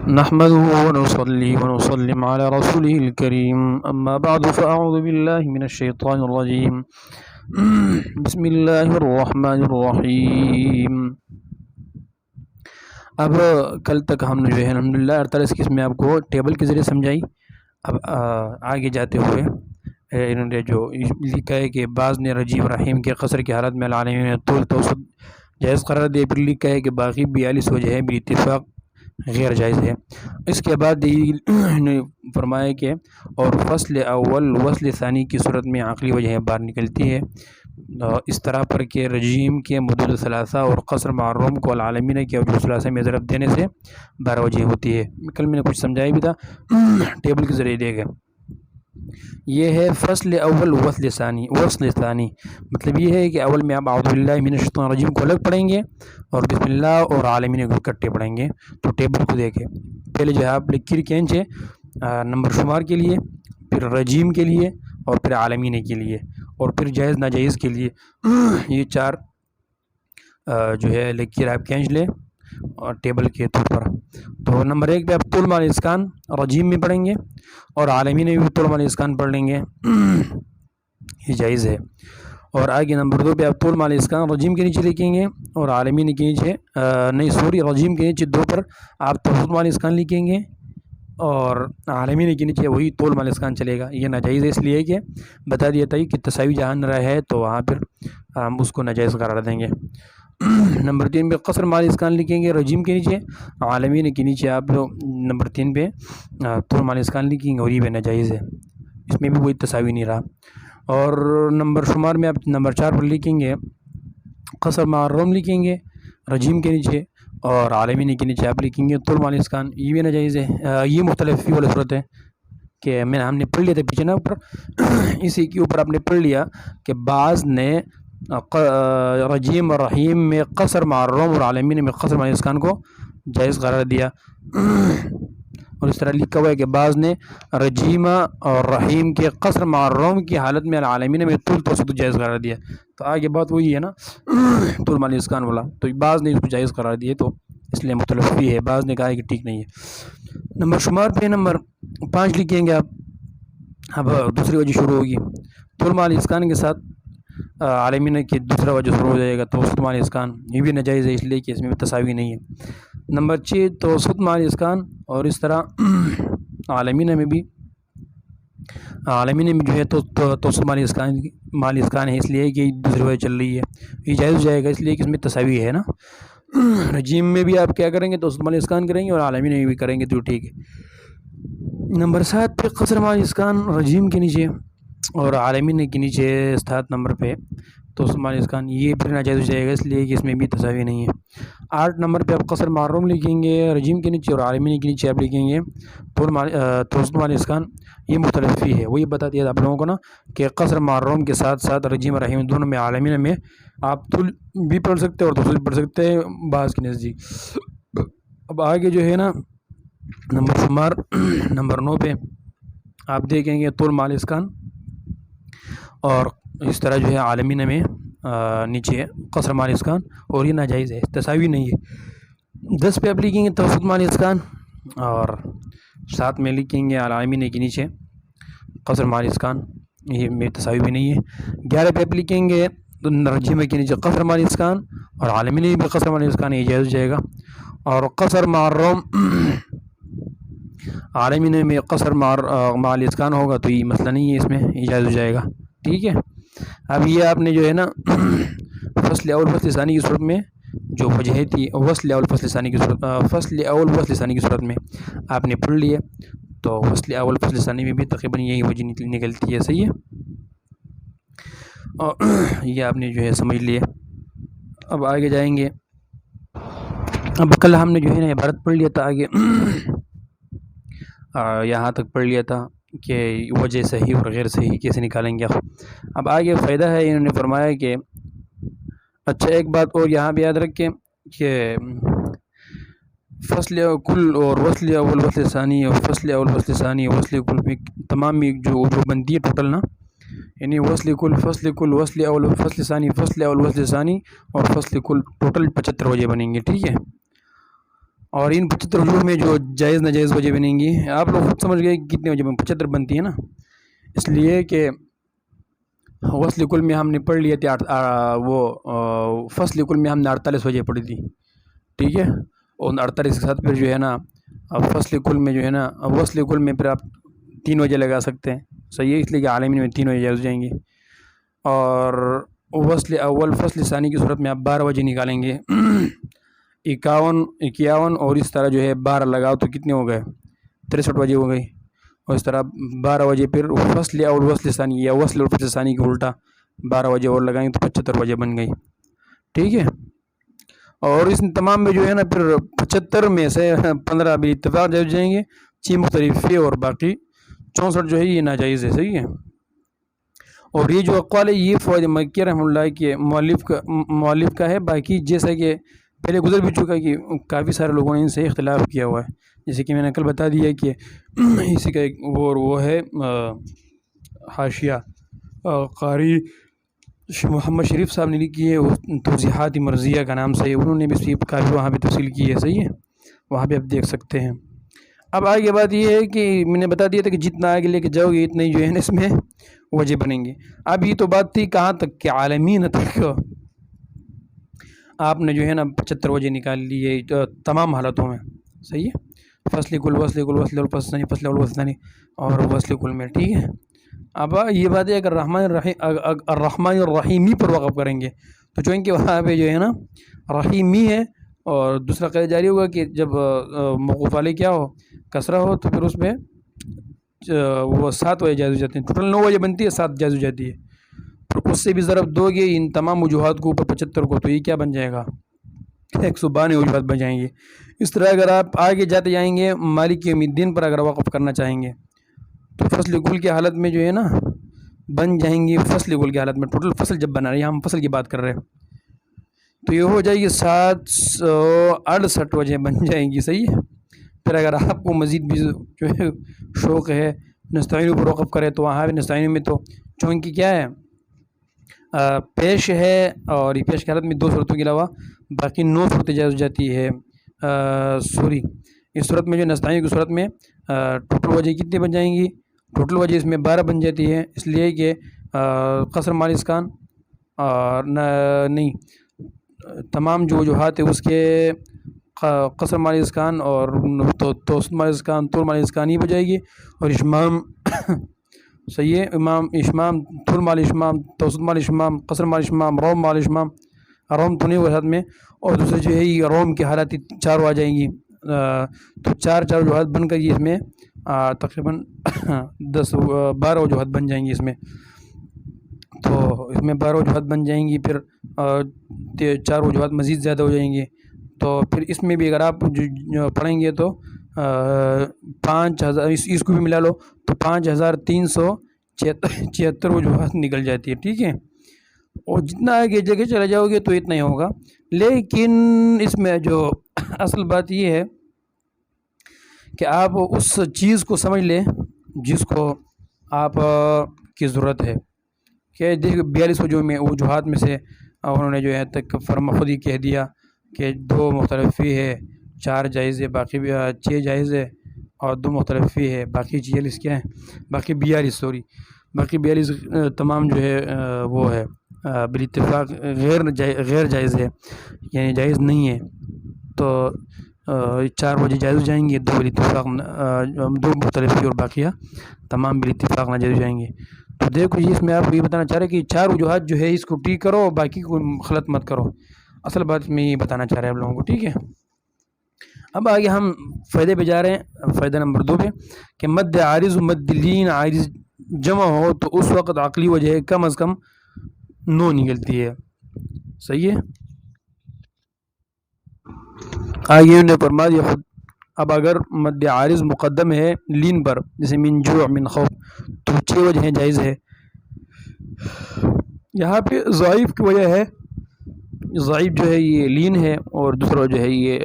نحمده ونصلي ونسلم على رسوله الكريم أما بعد فأعوذ بالله من الشيطان الرجيم بسم الله الرحمن الرحیم۔ اب کل تک ہم نے جو ہے الحمدللہ 48 قسم میں آپ کو ٹیبل کے ذریعے سمجھائی۔ اب آگے جاتے ہوئے انہوں نے جو لکھا ہے کہ بعض نے رجیم رحیم کے قصر کی حالت میں العالمین نے طول توسط جائز قرار دیا، پھر لکھا ہے کہ باقی 42 وجہ ہے بالاتفاق غیر جائز ہے۔ اس کے بعد نے فرمایا کہ اور فصل اول وصل ثانی کی صورت میں عقلی وجہ باہر نکلتی ہے، اس طرح پر کہ رجیم کے مدود ثلاثہ اور قصر معروم کو العالمین کے وجود ثلاثہ میں ضرب دینے سے 12 وجہ ہوتی ہے۔ کل میں نے کچھ سمجھایا بھی تھا، ٹیبل کے ذریعے دے گئے۔ یہ ہے فصل اول وصل ثانی، مطلب یہ ہے کہ اول میں آپ اعوذ باللہ من الشیطان الرجیم کو الگ پڑھیں گے اور بسم اللہ اور عالمین کو اکٹھے پڑھیں گے۔ تو ٹیبل کو دیکھیں، پہلے جو ہے آپ لکیر کینچ ہے نمبر شمار کے لیے، پھر رجیم کے لیے، اور پھر عالمین کے لیے، اور پھر جائز ناجائز کے لیے۔ یہ چار جو ہے لکیر آپ کینچ لیں اور ٹیبل کے طور پر۔ تو نمبر 1 پہ آپ طول مال اسکان رجیم میں پڑھیں گے اور عالمین میں بھی طول مال اسکان پڑھ لیں گے، یہ جائز ہے۔ اور آگے نمبر 2 پہ آپ طول مال اسکان رجیم کے نیچے لکھیں گے اور عالمین کے نیچے رجیم کے نیچے 2 پر آپ توسط مال اسکان لکھیں گے اور عالمین کے نیچے وہی طول مال اسکان چلے گا۔ یہ ناجائز ہے، اس لیے کہ بتا دیا تھا کہ تساوی جہاں نہ رہے تو وہاں پھر ہم اس کو ناجائز قرار دیں گے۔ نمبر 3 پہ قصر مال اسکان لکھیں گے رجیم کے نیچے، عالمین کے نیچے آپ نمبر 3 پہ طول مال اسکان لکھیں گے اور یہ بھی ناجائز ہے، اس میں بھی کوئی تساوی نہیں رہا۔ اور نمبر شمار میں آپ نمبر 4 پر لکھیں گے قصر معروم لکھیں گے رجیم کے نیچے اور عالمین کے نیچے آپ لکھیں گے طول مال اسکان، یہ بھی ناجائز ہے۔ یہ مختلف فی والی صورت ہے کہ ہم نے پڑھ لیا تھا پیچھے نا اوپر، اسی کے اوپر آپ نے پڑھ لیا کہ بعض نے رجیم اور رحیم میں قصر معروم اور عالمین میں قصر مال اسکان کو جائز قرار دیا، اور اس طرح لکھا ہوا ہے کہ بعض نے رجیمہ اور رحیم کے قصر معروم کی حالت میں العالمین میں طول توسط جائز قرار دیا۔ تو آگے بات وہی ہے نا طول مال اسکان والا، تو بعض نے اس کو جائز قرار دیے، تو اس لیے مختلف بھی ہے، بعض نے کہا ہے کہ ٹھیک نہیں ہے۔ نمبر شمار پہ نمبر 5 لکھیں گے آپ۔ اب دوسری وجہ شروع ہوگی، طول مال اسکان کے ساتھ عالمین کی دوسرا وجہ شروع ہو جائے گا توسط مال اسکان، یہ بھی ناجائز ہے، اس لیے کہ اس میں بھی تساوی نہیں ہے۔ نمبر 6 توسط مال اسکان، اور اس طرح عالمین میں جو ہے تو توسط مال اسکان ہے، اس لیے کہ دوسری وجہ چل رہی ہے، یہ جائز ہو جائے گا، اس لیے کہ اس میں تساوی ہے نا۔ رجیم میں بھی آپ کیا کریں گے توسط مال اسکان کریں گے اور عالمین میں بھی کریں گے، تو ٹھیک ہے۔ نمبر 7 پہ قصر مال اسکان رجیم کے نیچے اور عالمین کے نیچے 7 نمبر پہ توسط مال اسکان، یہ پھر ناجائز ہو جائے گا، اس لیے کہ اس میں بھی تساوی نہیں ہے۔ 8 نمبر پہ آپ قصر معروم لکھیں گے رجیم کے نیچے اور عالمین کے نیچے آپ لکھیں گے توسط مال اسکان، یہ مختلف ہی ہے، وہی بتا دیا آپ لوگوں کو نا کہ قصر معروم کے ساتھ ساتھ رجیم رحیم دونوں میں عالمین میں آپ طول بھی پڑھ سکتے ہیں اور توسط بھی پڑھ سکتے ہیں بعض کے نزدیک۔ اب آگے جو ہے نا نمبر شمار نمبر 9 پہ آپ دیکھیں گے طول مال اسکان، اور اس طرح جو ہے عالمین میں نیچے قصر مال اسکان، اور یہ ناجائز ہے، تساوی نہیں ہے۔ 10 پہ آپ لکھیں گے توسط مال اسکان اور 7 میں لکھیں گے عالمین کے نیچے قصر مال اسکان، یہ میں تساوی بھی نہیں ہے۔ 11 پہ آپ لکھیں گے رجیم کے نیچے قصر مال اسکان اور عالمین میں قصر مال اسکان، یہ جائز ہو جائے گا۔ اور قصر معروم عالمین میں قصر مال اسکان ہوگا تو یہ مسئلہ نہیں ہے، اس میں یہ جائز ہو جائے گا، ٹھیک ہے۔ اب یہ آپ نے جو ہے نا فصل اول فصل ثانی کی صورت میں جو وجہ تھی فصل اول فصل ثانی کی صورت میں آپ نے پڑھ لیے، تو فصل اول فصل ثانی میں بھی تقریباً یہی وجہ نکلتی ہے، صحیح ہے، اور یہ آپ نے جو ہے سمجھ لیے۔ اب آگے جائیں گے، اب کل ہم نے جو ہے نا عبارت پڑھ لیا تھا، آگے یہاں تک پڑھ لیا تھا کہ وجہ صحیح اور غیر صحیح کیسے نکالیں گے۔ اب آگے فائدہ ہے، انہوں نے فرمایا کہ اچھا ایک بات اور یہاں بھی یاد رکھیں کہ فصل کل اور وصل اول وصل ثانی اور فصل اول وصل ثانی وصل کل میں تمام جو بنتی ہے ٹوٹل نا، یعنی وصل کل وصل اول فصل ثانی فصل اول وصل ثانی اور فصل کل ٹوٹل 75 وجہ بنیں گے، ٹھیک ہے۔ اور ان 75 وجوہ میں جو جائز ناجائز وجہ بنیں گی آپ لوگ خود سمجھ گئے کتنے وجہ 75 بنتی ہے نا، اس لیے کہ غسل کل میں ہم نے پڑھ لیے تھے وہ فصل کل میں ہم نے 48 وجہ پڑھی تھی، ٹھیک ہے، اور 48 کے ساتھ پھر جو ہے نا فصل کل میں جو ہے نا غسل کل میں پھر آپ 3 وجہ لگا سکتے ہیں، صحیح ہے، اس لیے کہ عالمین میں 3 وجہ جائز ہو جائیں گی، اور وصل اول فصل ثانی کی صورت میں آپ 12 وجہ نکالیں گے 51 اور اس طرح جو ہے 12 لگاؤ تو کتنے ہو گئے 63 وجہ ہو گئی، اور اس طرح 12 وجہ پھر فصل اول وصل ثانی یا وصل اور فصل ثانی کی الٹا 12 وجہ اور لگائیں تو 75 وجہ بن گئی، ٹھیک ہے، اور اس تمام میں جو ہے نا پھر 75 میں سے 15 بھی اتفاق جائز جائیں گے، 6 مختلف ہے اور باقی 64 جو ہے یہ ناجائز ہے، صحیح ہے۔ اور یہ جو اقوال ہے یہ فوائد مکی رحمہ اللہ کے مؤلف کا ہے، باقی جیسا کہ پہلے گزر بھی چکا کہ کافی سارے لوگوں نے ان سے اختلاف کیا ہوا ہے، جیسے کہ میں نے کل بتا دیا کہ اسی کا ایک وہ ہے حاشیہ قاری محمد شریف صاحب نے لکھی ہے توضیحات مرضیہ کا نام سے، انہوں نے بھی کافی وہاں پہ تفصیل کی ہے، صحیح ہے، وہاں پہ آپ دیکھ سکتے ہیں۔ اب آگے بات یہ ہے کہ میں نے بتا دیا تھا کہ جتنا آگے لے کے جاؤ گے اتنا ہی جو ہے نا اس میں وجہ بنیں گے۔ اب یہ تو بات تھی کہاں تک کہ عالمین تک آپ نے جو ہے نا 75 وجہ نکال لی ہے تمام حالتوں میں، صحیح ہے، فصل کل وصل کل وصل الفصل ثانی فصل اول وصل ثانی اور وصل کل میں، ٹھیک ہے۔ اب یہ بات ہے اگر الرحمن الرحیمی پر وقف کریں گے تو چونکہ وہاں پہ جو ہے نا رحیمی ہے، اور دوسرا قید جاری ہوگا کہ جب موقوف علیہ کیا ہو کسرہ ہو تو پھر اس میں وہ 7 وجہ جائز ہو جاتے ہیں، ٹوٹل 9 وجہ بنتی ہے، 7 جائز ہو جاتی ہے، پھر اس سے بھی ضرب دو گے ان تمام وجوہات کو اوپر 75 کو تو یہ کیا بن جائے گا 192 وجوہات بن جائیں گے۔ اس طرح اگر آپ آگے جاتے جائیں گے مالک یوم الدین پر اگر وقف کرنا چاہیں گے تو فصل کل کی حالت میں جو ہے نا بن جائیں گی، فصل کل کی حالت میں ٹوٹل فصل جب بنا رہے ہیں ہم فصل کی بات کر رہے ہیں تو یہ ہو جائے گی 768 وجہ بن جائیں گی، صحیح ہے۔ پھر اگر آپ کو مزید بھی جو ہے شوق ہے نستعین پر وقف کرے تو وہاں بھی نستعین میں تو چونکہ کیا ہے پیش ہے، اور یہ پیش کی حالت میں 2 صورتوں کے علاوہ باقی 9 صورتیں جائز ہو جاتی ہے، اس صورت میں جو نستعین کی صورت میں ٹوٹل وجہ کتنی بن جائیں گی، ٹوٹل وجہ اس میں 12 بن جاتی ہے، اس لیے کہ قصر مال اسکان اور نہیں تمام جو وجوہات ہے اس کے قصر مال اسکان اور توسط مال اسکان طول مال اسکان ہی بجائے گی، اور اشمام صحیح ہے، اشمام طول مال اشمام توسط مال اشمام قصر مال اشمام روم مال اشمام روم تو نہیں ہوگا ساتھ میں، اور دوسرے جو ہے یہ روم کی حالت 4 آ جائیں گی، تو 4 وجوہات بن کر یہ اس میں تقریباً 12 وجوہات بن جائیں گی اس میں، تو اس میں 12 وجوہات بن جائیں گی، پھر 4 وجوہات مزید زیادہ ہو جائیں گے، تو پھر اس میں بھی اگر آپ پڑھیں گے تو 5000 اس کو بھی ملا لو تو 5376 وجوہات نکل جاتی ہے، ٹھیک ہے، اور جتنا آگے جگہ چلے جاؤ گے تو اتنا ہی ہوگا، لیکن اس میں جو اصل بات یہ ہے کہ آپ اس چیز کو سمجھ لیں جس کو آپ کی ضرورت ہے، کہ دیکھ 42 وجوہات میں سے انہوں نے جو ہے تک خود ہی کہہ دیا کہ 2 مختلف فی ہے، 4 جائز ہے، باقی 6 جائز ہے، اور 2 مختلف فی ہے، باقی 46 کیا ہے، باقی 42 تمام جو ہے وہ ہے بالاتفاق غیر جائز ہے، یعنی جائز نہیں ہے، تو 4 وجہ جائز ہو جائیں گے، 2 بالاتفاق 2 مختلف فی اور باقیہ تمام بالاتفاق ناجائز ہو جائیں گے۔ تو دیکھو اس میں آپ کو یہ بتانا چاہ رہے کہ 4 وجوہات جو ہے اس کو ٹھیک کرو، باقی کو غلط مت کرو، اصل بات میں یہ بتانا چاہ رہے ہیں آپ لوگوں کو، ٹھیک ہے۔ اب آگے ہم فائدے پہ جا رہے ہیں، فائدہ نمبر 2 پہ کہ مد عارض و مد لین عارض جمع ہو تو اس وقت عقلی وجہ کم از کم 9 نکلتی ہے، صحیح ہے۔ آگے انہوں نے فرما دیا خود، اب اگر مد عارض مقدم ہے لین پر جیسے من جوع من خوف تو 6 وجہ جائز ہے، یہاں پہ ضعیف کی وجہ ہے، ضعیف جو ہے یہ لین ہے، اور دوسرا جو ہے یہ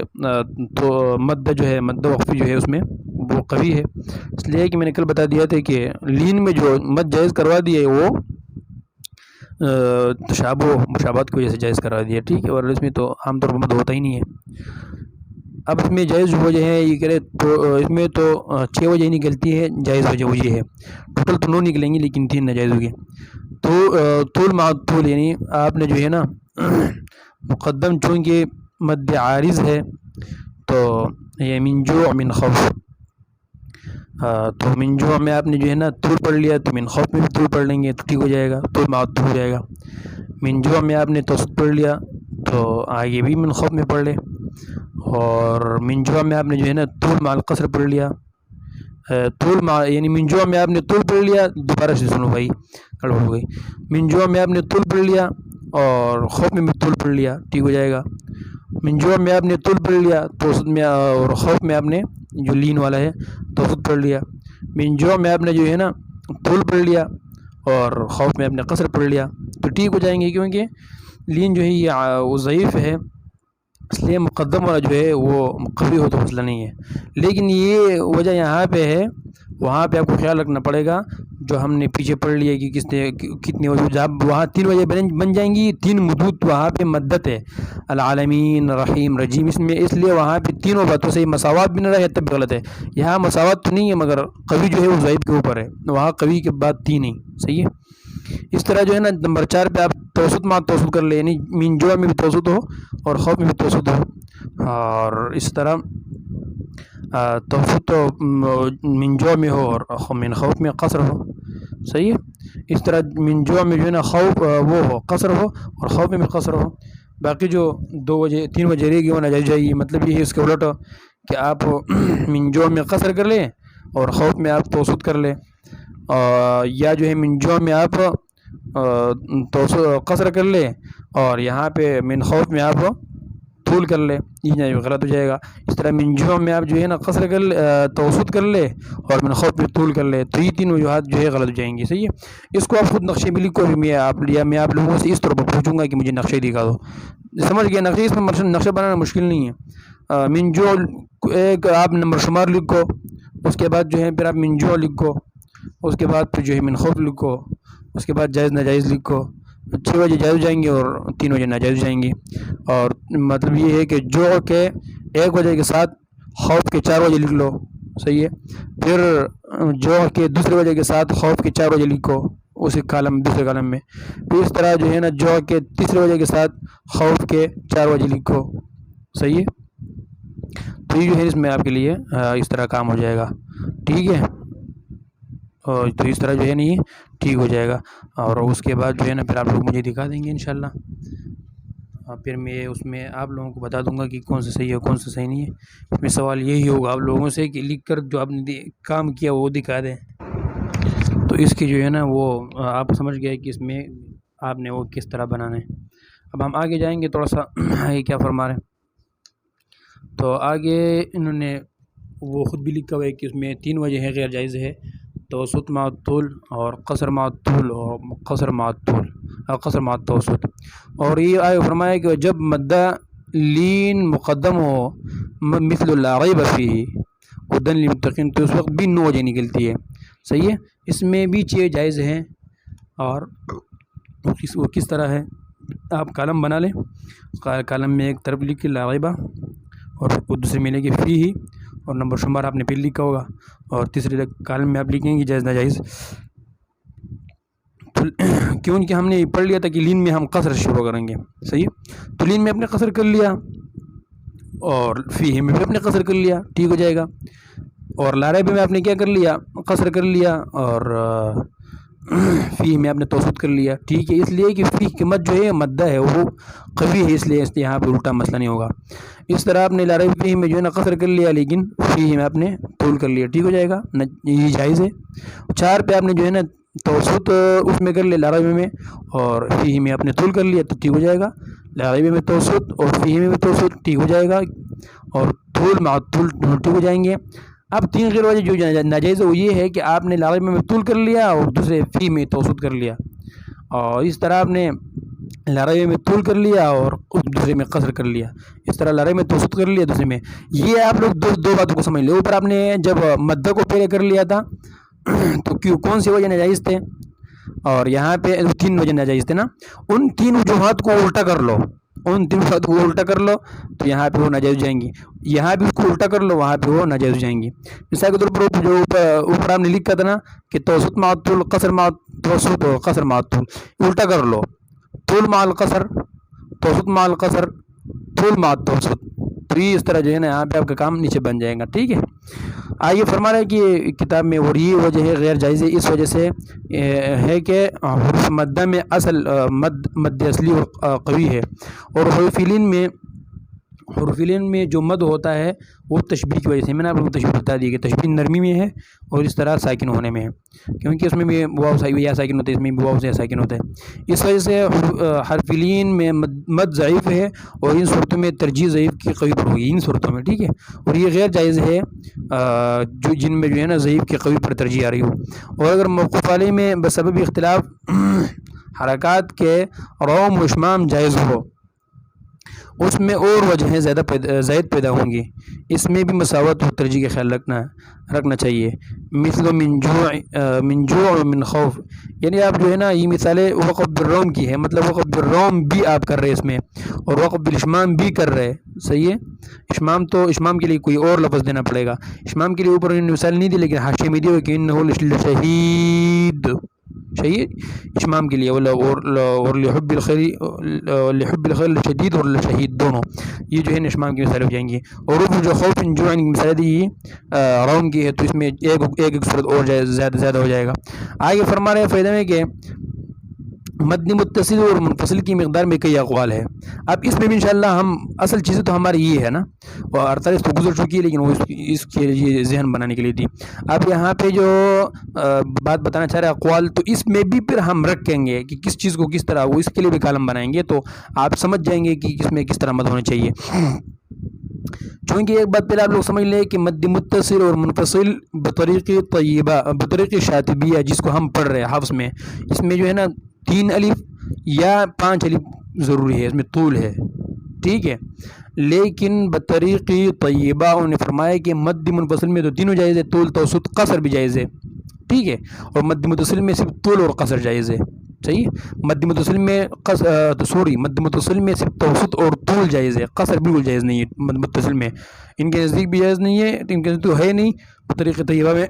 تو مد جو ہے مد وقفی جو ہے اس میں وہ قوی ہے، اس لیے کہ میں نے کل بتا دیا تھا کہ لین میں جو مد جائز کروا دیا ہے وہ تشابہ مشابہت کی وجہ سے جائز کروا دیا، ٹھیک ہے، اور اس میں تو عام طور پر مد ہوتا ہی نہیں ہے۔ اب اس میں جائز وجہ ہے یہ کرے تو اس میں تو 6 وجہ نکلتی ہے، جائز وجہ وہ یہ ہے، ٹوٹل تو 9 نکلیں گی لیکن 3 ناجائز ہوگی۔ تو طول مع طول یعنی آپ نے جو ہے نا مقدم چونکہ مد عارض ہے تو یہ من جوع من خوف، تو من جوع میں آپ نے جو ہے نا طول پڑھ لیا تو من خوف میں بھی طول پڑھ لیں گے تو ٹھیک ہو جائے گا، طول مع طول ہو جائے گا۔ من جوع میں آپ نے توسط پڑھ لیا تو آگے بھی من خوف میں پڑھ لے، اور من جوع میں آپ نے جو ہے نا طول مع القصر پڑھ لیا، طول مع یعنی من جوع میں آپ نے طول پڑھ لیا، دوبارہ سے سنو بھائی گڑبڑ ہو گئی، من جوع میں آپ نے طول پڑھ لیا اور خوف میں بھی طول پڑھ لیا ٹھیک ہو جائے گا۔ من جوع میں آپ نے طول پڑھ لیا توسط میں، اور خوف میں آپ نے جو لین والا ہے توسط پڑھ لیا۔ من جوع میں آپ نے جو ہے نا طول پڑھ لیا اور خوف میں آپ نے قصر پڑھ لیا تو ٹھیک ہو جائیں گے، کیونکہ لین جو ہے یہ وہ ضعیف ہے، اس لیے مقدم والا جو ہے وہ قوی ہو تو مسئلہ نہیں ہے۔ لیکن یہ وجہ یہاں پہ ہے، وہاں پہ آپ کو خیال رکھنا پڑے گا جو ہم نے پیچھے پڑھ لیا کہ کتنے وجہ، جب وہاں 3 وجہ بن جائیں گی، 3 مدود وہاں پہ مدت ہے، العالمین رحیم رجیم، اس میں اس لیے وہاں پہ تینوں باتوں سے مساوات بھی نہ رہے تب بھی غلط ہے۔ یہاں مساوات تو نہیں ہے مگر قوی جو ہے وہ ضعیف کے اوپر ہے، وہاں قوی کے بعد 3 ہی صحیح ہے۔ اس طرح جو ہے نا نمبر 4 پہ آپ توسط مع توسط کر لیں، یعنی من جوع میں بھی توسط ہو اور خوف میں بھی توسط ہو، اور اس طرح توسط من جوع میں ہو اور من خوف میں قصر ہو صحیح ہے۔ اس طرح من جوع میں جو ہے نا خوف وہ ہو قصر ہو اور خوف میں بھی قصر ہو، باقی جو 3 وجہ رہے گی وہ ناجائز جائے گی۔ مطلب یہ ہے اس کے الٹ کہ آپ من جوع میں قصر کر لیں اور خوف میں آپ توسط کر لیں، یا جو ہے من جوع میں آپ قصر کر لیں اور یہاں پہ من خوف میں آپ طول کر لے، یہ غلط ہو جائے گا۔ اس طرح من جوع میں آپ جو ہے نا قصر کر لے، توسط کر لے اور من خوف میں طول کر لے، تو یہ 3 وجوہات جو ہے غلط ہو جائیں گی صحیح ہے۔ اس کو آپ خود نقشے میں لکھو، میں آپ لوگوں سے اس طرح پر پوچھوں گا کہ مجھے نقشے دکھا دو، سمجھ گئے نقشے، اس میں نقشہ بنانا مشکل نہیں ہے۔ من جوع ایک آپ نمبر شمار لکھو، اس کے بعد جو ہے پھر آپ من جوع لکھو، اس کے بعد پھر جو ہے من خوف لکھو، اس کے بعد جائز ناجائز لکھو، 6 وجہ جائز ہو جائیں گے اور 3 وجہ ناجائز ہو جائیں گی۔ اور مطلب یہ ہے کہ جوع کے 1 وجہ کے ساتھ خوف کے 4 وجہ لکھ لو صحیح ہے، پھر جوع کے دوسرے وجہ کے ساتھ خوف کے 4 وجہ لکھو اسی دوسرے کالم میں، پھر اس طرح جو ہے نا جوع کے تیسرے وجہ کے ساتھ خوف کے 4 وجہ لکھو صحیح ہے۔ تو یہ جو ہے اس میں آپ کے لیے اس طرح کام ہو جائے گا ٹھیک ہے، اور تو اس طرح جو ہے نہیں ٹھیک ہو جائے گا، اور اس کے بعد جو ہے نا پھر آپ لوگ مجھے دکھا دیں گے انشاءاللہ، پھر میں اس میں آپ لوگوں کو بتا دوں گا کہ کون سا صحیح ہے کون سا صحیح نہیں ہے۔ اس میں سوال یہی ہوگا آپ لوگوں سے کہ لکھ کر جو آپ نے کام کیا وہ دکھا دیں، تو اس کی جو ہے نا وہ آپ سمجھ گئے کہ اس میں آپ نے وہ کس طرح بنانا ہے۔ اب ہم آگے جائیں گے، تھوڑا سا آگے کیا فرما رہے ہیں، تو آگے انہوں نے وہ خود بھی لکھا ہوا ہے کہ اس میں 3 وجہ ہے غیر جائز ہے، توسط مع طول اور قصر مع طول اور قصر مع طول اور قصر مع توسط۔ اور یہ آئے فرمایا کہ جب مدہ لین مقدم ہو مثل لا ریب فیہ ہدی للمتقین، تو اس وقت بھی 9 وجہ نکلتی ہے صحیح ہے۔ اس میں بھی 6 جائز ہیں، اور وہ کس طرح ہے آپ کالم بنا لیں، کالم میں ایک طرف لکھ کے لا ریبہ اور دوسرے میں لے کے فیہ، اور نمبر شمار آپ نے پھر لکھا ہوگا، اور تیسرے کالم میں آپ لکھیں گے جائز ناجائز، کیونکہ ہم نے پڑھ لیا تھا کہ لین میں ہم قصر شروع کریں گے صحیح ہے، تو لین میں اپنے قصر کر لیا اور فیہ میں بھی اپنے قصر کر لیا ٹھیک ہو جائے گا، اور لا ریب میں آپ نے کیا کر لیا قصر کر لیا، اور فیہ میں آپ نے توسط کر لیا ٹھیک ہے، اس لیے کہ فیہ کی مد جو ہے مدہ ہے وہ قوی ہے، اس لیے یہاں پہ الٹا مسئلہ نہیں ہوگا۔ اس طرح آپ نے لا ریب فیہ میں جو ہے نا قصر کر لیا، لیکن فیہ میں آپ نے طول کر لیا ٹھیک ہو جائے گا، یہ جائز ہے۔ 4 پہ آپ نے جو ہے نا توسط اس میں کر لیا لا ریب میں، اور فیہ میں آپ نے طول کر لیا تو ٹھیک ہو جائے گا، لا ریب میں توسط اور فیہ میں بھی توسط ٹھیک ہو جائے گا، اور طول مع طول ٹھیک ہو جائیں گے۔ اب 3 غیر وجہ جو ناجائز ہے وہ یہ ہے کہ آپ نے لا ریب میں طول کر لیا اور دوسرے فیہ میں توسط کر لیا، اور اس طرح آپ نے لا ریب میں طول کر لیا اور دوسرے میں قصر کر لیا، اس طرح لا ریب میں توسط کر لیا دوسرے میں۔ یہ آپ لوگ دو باتوں کو سمجھ لیں، اوپر آپ نے جب مدہ کو پہلے کر لیا تھا تو کون سی وجہ ناجائز تھے، اور یہاں پہ 3 وجہ ناجائز تھے نا، ان 3 وجوہات کو الٹا کر لو ان تین وقت کو الٹا کر لو تو یہاں پہ وہ ناجائز ہو جائیں گی، یہاں بھی اس کو الٹا کر لو وہاں پہ وہ ناجائز ہو جائیں گی۔ مثال کے طور پر جو اوپر ہم نے لکھا تھا نا کہ توسط مع الطول، قصر مع توسط اور قصر مع الطول، الٹا کر لو، طول مع القصر، توسط مع القصر، طول مع التوسط، تو یہ اس طرح جو ہے نا یہاں پہ آپ کا کام نیچے بن جائے گا، ٹھیک ہے۔ آئیے فرما رہا ہے کہ کتاب میں، اور یہ وجہ ہے غیر جائز ہے اس وجہ سے ہے کہ حروف مدہ میں اصل مد اصلی قوی ہے، اور حروف لین میں جو مد ہوتا ہے وہ تشبیہ کی وجہ سے، میں نے آپ کو تشبیہ بتا دی کہ تشبیہ نرمی میں ہے اور اس طرح ساکن ہونے میں ہے، کیونکہ اس میں بھی واو یا ساکن ہوتا ہے، اس میں بھی واو یا ساکن ہوتا ہے، اس وجہ سے حرف لین میں مد ضعیف ہے، اور ان صورتوں میں ترجیح ضعیف کی قوی پر ہوگی، ان صورتوں میں، ٹھیک ہے۔ اور یہ غیر جائز ہے جو جن میں جو ہے نا ضعیف کی قوی پر ترجیح آ رہی ہو، اور اگر موقوف علیہ میں بسبب اختلاف حرکات کے روم و اشمام جائز ہو، اس میں اور وجہیں زائد پیدا ہوں گی، اس میں بھی مساوات و ترجیح کا خیال رکھنا چاہیے۔ مثل من جوع و من خوف، یعنی آپ جو ہے نا یہ مثالیں وقف بالروم کی ہے، مطلب وقف بالروم بھی آپ کر رہے اس میں، اور وقف بالاشمام بھی کر رہے، صحیح ہے۔ اشمام تو اشمام کے لیے کوئی اور لفظ دینا پڑے گا، اشمام کے لیے اوپر مثال نہیں دی لیکن حاشیے میں دی ہوئی کہ انہ لشہید، صحیح، اشمام کے لیے، اور لحب الخیر شدید اور شہید دونوں، یہ جو ہے اشمام کی مثالیں ہو جائیں گی۔ اور جو خوف جو کی مثالیں دی روم کی ہے تو اس میں ایک صورت اور زیادہ ہو جائے گا۔ آگے فرما رہے ہیں فائدہ میں کہ مد متصل اور منفصل کی مقدار میں کئی اقوال ہے۔ اب اس میں بھی انشاءاللہ ہم اصل چیزیں تو ہماری یہ ہے نا، اور 48 تو گزر چکی ہے لیکن وہ اس کے لیے ذہن بنانے کے لیے تھی۔ اب یہاں پہ جو بات بتانا چاہ رہے ہیں اقوال، تو اس میں بھی پھر ہم رکھیں گے کہ کس چیز کو کس طرح، وہ اس کے لیے بھی کالم بنائیں گے تو آپ سمجھ جائیں گے کہ اس میں کس طرح مد ہونا چاہیے۔ چونکہ ایک بات پہلے آپ لوگ سمجھ لیں کہ مد متصل اور منفصل بطریق طیبہ، بطریق شاطبیہ جس کو ہم پڑھ رہے ہیں حفظ میں، اس میں جو ہے نا 3 الف یا 5 الف ضروری ہے، اس میں طول ہے، ٹھیک ہے۔ لیکن بطریق طیبہ انہوں نے فرمایا کہ مد منفصل میں تو تینوں جائز ہے، طول توسط قصر بھی جائز ہے، ٹھیک ہے، اور مد متصل میں صرف طول اور قصر جائز ہے، صحیح۔ مد متصل میں مد متصل میں صرف توسط اور طول جائز ہے، قصر بالکل جائز نہیں ہے مد متصل میں، ان کے نزدیک بھی جائز نہیں ہے، ان کے نزدیک تو ہے نہیں بطریق طیبہ میں،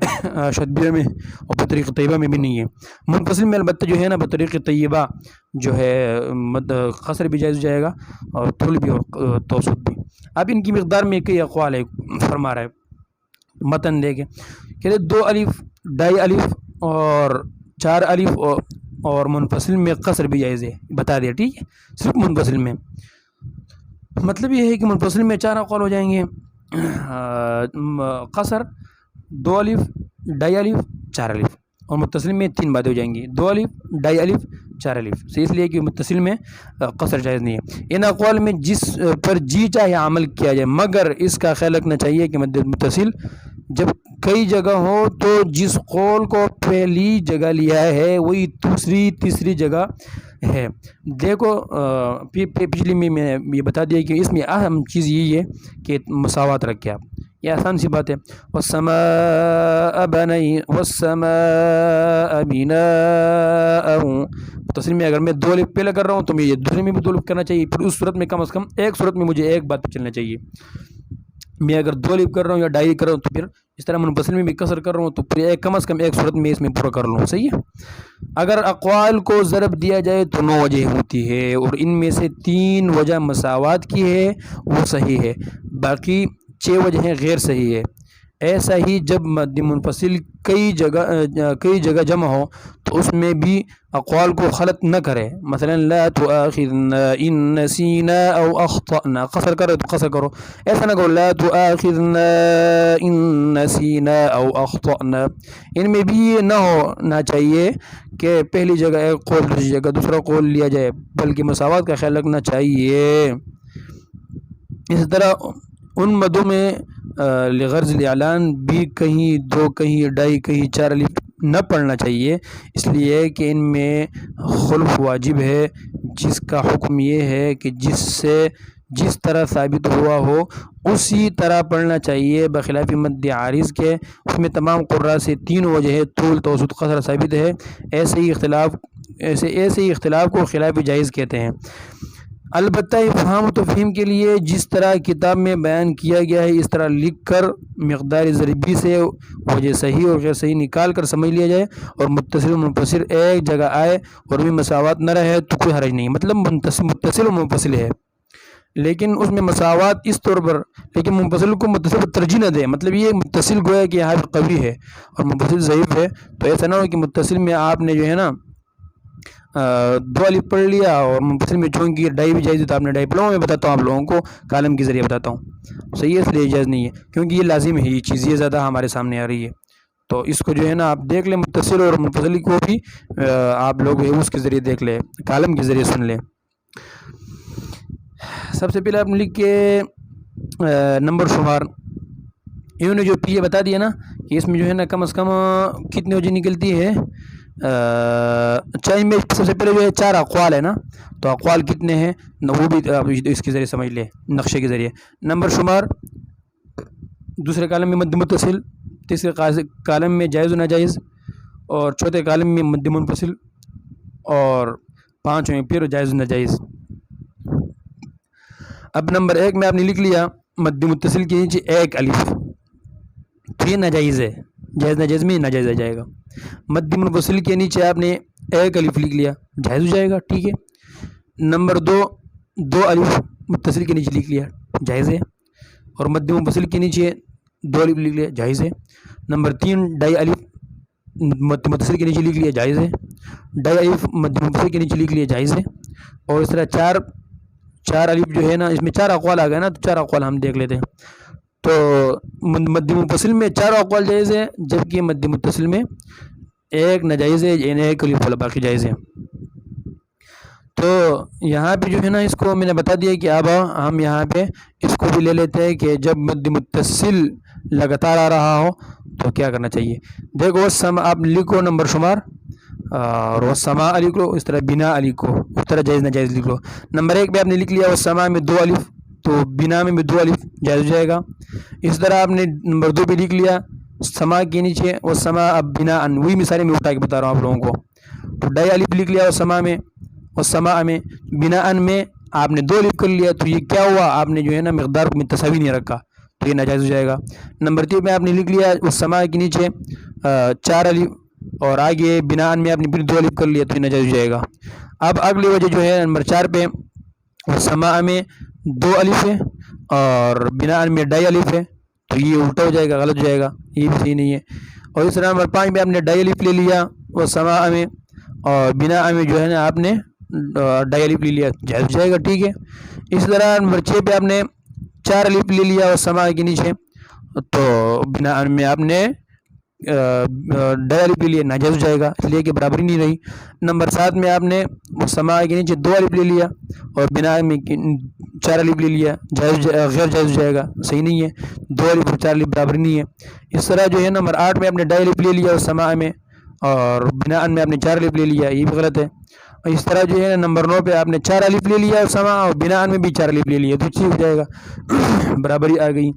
شدبیہ میں، اور بطریق طیبہ میں بھی نہیں ہے۔ منفصل میں البتہ جو ہے نا بطریق طیبہ جو ہے قصر بھی جائز ہو جائے گا، اور طول بھی اور توسط بھی۔ اب ان کی مقدار میں کئی اقوال ہے، فرما رہا ہے متن دے کے کہ 2 الف، 2.5 الف اور 4 الف، اور منفصل میں قصر بھی جائز ہے، بتا دیا، ٹھیک ہے۔ صرف منفصل میں مطلب یہ ہے کہ منفصل میں 4 اقوال ہو جائیں گے، قصر 2 الف، 2.5 الف، 4 الف، اور متصل میں 3 باتیں ہو جائیں گی، 2 الف، 2.5 الف، 4 الف، اس لیے کہ متصل میں قصر جائز نہیں ہے۔ ان اقوال میں جس پر جی چاہے عمل کیا جائے، مگر اس کا خیال رکھنا چاہیے کہ مد متصل جب کئی جگہ ہو تو جس قول کو پہلی جگہ لیا ہے وہی دوسری تیسری جگہ ہے۔ دیکھو پچھلی میں یہ بتا دیا کہ اس میں اہم چیز یہی ہے کہ مساوات رکھے آپ، یہ آسان سی بات ہے۔ والسماء بناء، تصریح میں اگر میں 2 الف پہلے کر رہا ہوں تو میں یہ دوسرے میں بھی 2 الف کرنا چاہیے، پھر اس صورت میں کم از کم ایک صورت میں مجھے ایک بات پہ چلنا چاہیے۔ میں اگر 2 الف کر رہا ہوں یا 2.5 کر رہا ہوں تو پھر اس طرح منفصل میں بھی قصر کر رہا ہوں تو پھر کم از کم ایک صورت میں اس میں پورا کر لوں، صحیح ہے۔ اگر اقوال کو ضرب دیا جائے تو 9 وجہ ہوتی ہے، اور ان میں سے 3 وجہ مساوات کی ہے وہ صحیح ہے، باقی 6 وجہیں غیر صحیح ہے۔ ایسا ہی جب مد منفصل کئی جگہ جمع ہو تو اس میں بھی اقوال کو خلط نہ کرے، مثلا لا تؤاخذنا ان نسینا او اخطأنا، قصر کرو تو قصر کرو، ایسا نہ کرو لا تؤاخذنا ان نسینا او اخطأنا۔ ان میں بھی یہ نہ ہونا چاہیے کہ پہلی جگہ ایک قول دوسری جگہ دوسرا قول لیا جائے، بلکہ مساوات کا خیال رکھنا چاہیے۔ اس طرح ان مدوں میں لغرض الاعلان بھی کہیں 2 کہیں 2.5 کہیں 4 الف نہ پڑھنا چاہیے، اس لیے کہ ان میں خلف واجب ہے، جس کا حکم یہ ہے کہ جس طرح ثابت ہوا ہو اسی طرح پڑھنا چاہیے، بخلاف مد عارض کے، اس میں تمام قراء سے 3 وجہ ہے، طول توسط قصر ثابت ہے۔ ایسے ہی اختلاف کو خلاف جائز کہتے ہیں۔ البتہ افہام و تفہیم کے لیے جس طرح کتاب میں بیان کیا گیا ہے اس طرح لکھ کر مقدار ضربی سے وجہ صحیح اور غیر صحیح نکال کر سمجھ لیا جائے اور متصل و منفصل ایک جگہ آئے اور بھی مساوات نہ رہے تو کوئی حرج نہیں. مطلب متصل و منفصل ہے لیکن اس میں مساوات اس طور پر، لیکن منفصل کو متصل پر ترجیح نہ دے. مطلب یہ متصل گویا کہ یہاں پہ قوی ہے اور منفصل ضعیف ہے، تو ایسا نہ ہو کہ متصل میں آپ نے جو ہے نا 2 الف پڑھ لیا اور منفصل میں چونکہ ڈائی بھی جائز ہے تو آپ نے ڈائی پڑھا. میں بتاتا ہوں آپ لوگوں کو کالم کے ذریعے بتاتا ہوں، صحیح ہے، اس لیے جائز نہیں ہے کیونکہ یہ لازم ہے، یہ چیز یہ زیادہ ہمارے سامنے آ رہی ہے. تو اس کو جو ہے نا آپ دیکھ لیں، متصل اور منفصل کو بھی آپ لوگ اس کے ذریعے دیکھ لیں، کالم کے ذریعے سن لیں. سب سے پہلے آپ نے لکھ کے نمبر شمار، انہوں نے جو پی بتا دیا نا کہ اس میں جو ہے نا کم از کم کتنے وجہ نکلتی ہے. میں سب سے پہلے جو ہے 4 اقوال ہے نا، تو اقوال کتنے ہیں وہ بھی اس کے ذریعے سمجھ لیں، نقشے کے ذریعے. نمبر شمار، دوسرے کالم میں مد متصل، تیسرے کالم میں جائز و ناجائز، اور چوتھے کالم میں مد منفصل، اور 5ویں پھر جائز و ناجائز. اب نمبر 1 میں آپ نے لکھ لیا مد متصل کے نیچے 1 الف، تو یہ ناجائز ہے، جائز ناجائز میں ناجائز آ جائے گا. مد منفصل کے نیچے آپ نے 1 الف لکھ لیا، جائز ہو جائے گا، ٹھیک ہے. نمبر 2 الف متصل کے نیچے لکھ لیا، جائز ہے. اور مد منفصل کے نیچے 2 الف لکھ لیا، جائز ہے. نمبر 3 ڈائی الف مد متصل کے نیچے لکھ لیا، جائز ہے. ڈائی الف مد منفصل کے نیچے لکھ لیا، جائز ہے. اور اس طرح 4 الف جو ہے نا، اس میں 4 اقوال آ گئے نا، تو 4 اقوال ہم دیکھ لیتے ہیں. تو مد منفصل میں 4 اقوال جائز ہے، جبکہ مد متصل میں 1 ناجائز ہے، یعنی 1 الف والا باقی جائز ہے. تو یہاں پہ جو ہے نا اس کو میں نے بتا دیا کہ اب ہم یہاں پہ اس کو بھی لے لیتے ہیں کہ جب مد متصل لگاتار آ رہا ہو تو کیا کرنا چاہیے. دیکھو آپ لکھو نمبر شمار، اور وہ سما لکھ لو، اس طرح بنا لکھ کو، اس طرح جائز ناجائز لکھ لو. نمبر 1 پہ آپ نے لکھ لیا وہ سما میں 2 الف، تو بنا میں بھی 2 الف جائز ہو جائے گا. اس طرح آپ نے نمبر 2 پہ لکھ لیا سما کے نیچے وہ سما اب بنا ان، وہی مثالیں میں اٹھا کے بتا رہا ہوں آپ لوگوں کو. تو ڈائی الف لکھ لیا وہ سما میں، اور سما میں بنا ان میں آپ نے 2 الف کر لیا، تو یہ کیا ہوا، آپ نے جو ہے نا مقدار کو متساوی نہیں رکھا، تو یہ ناجائز ہو جائے گا. نمبر 3 میں آپ نے لکھ لیا اس سما کے نیچے 4 الف، اور آگے بنا ان میں آپ نے پھر 2 الف کر لیا، تو یہ ناجائز ہو جائے گا. اب اگلی وجہ جو ہے نمبر 4 پہ سما میں 2 الف ہے اور بنا ان میں ڈائی الف ہے، تو یہ الٹا ہو جائے گا، غلط ہو جائے گا، یہ بھی صحیح نہیں ہے. اور اس طرح نمبر 5 پہ آپ نے ڈائی الف لے لیا وہ سما میں، اور بنا میں جو ہے نا آپ نے ڈائی الف لے لیا، جائز ہو جائے گا، ٹھیک ہے. اس طرح نمبر 6 پہ آپ نے 4 الف لے لیا اور سما کے نیچے، تو بنا ان میں آپ نے ڈائی الف لے لیا، ناجائز ہو جائے گا، اس لیے کہ برابری نہیں رہی. نمبر 7 میں آپ نے سما کے نیچے 2 الف لے لیا اور بنا میں 4 الف لے لیا، جائز غیر جائز ہو جائے گا، صحیح نہیں ہے، 2 الف اور 4 الف برابری نہیں ہے. اس طرح جو ہے نمبر 8 میں آپ نے ڈائی الف لے لیا اور سما میں، اور بنا ان میں آپ نے 4 الف لے لیا، یہ بھی غلط ہے. اس طرح جو ہے نمبر 9 پہ آپ نے 4 الف لے لیا اور سما، اور بنا ان میں بھی 4 الف لے لیا، تو ٹھیک ہو جائے گا، برابری آ گئی.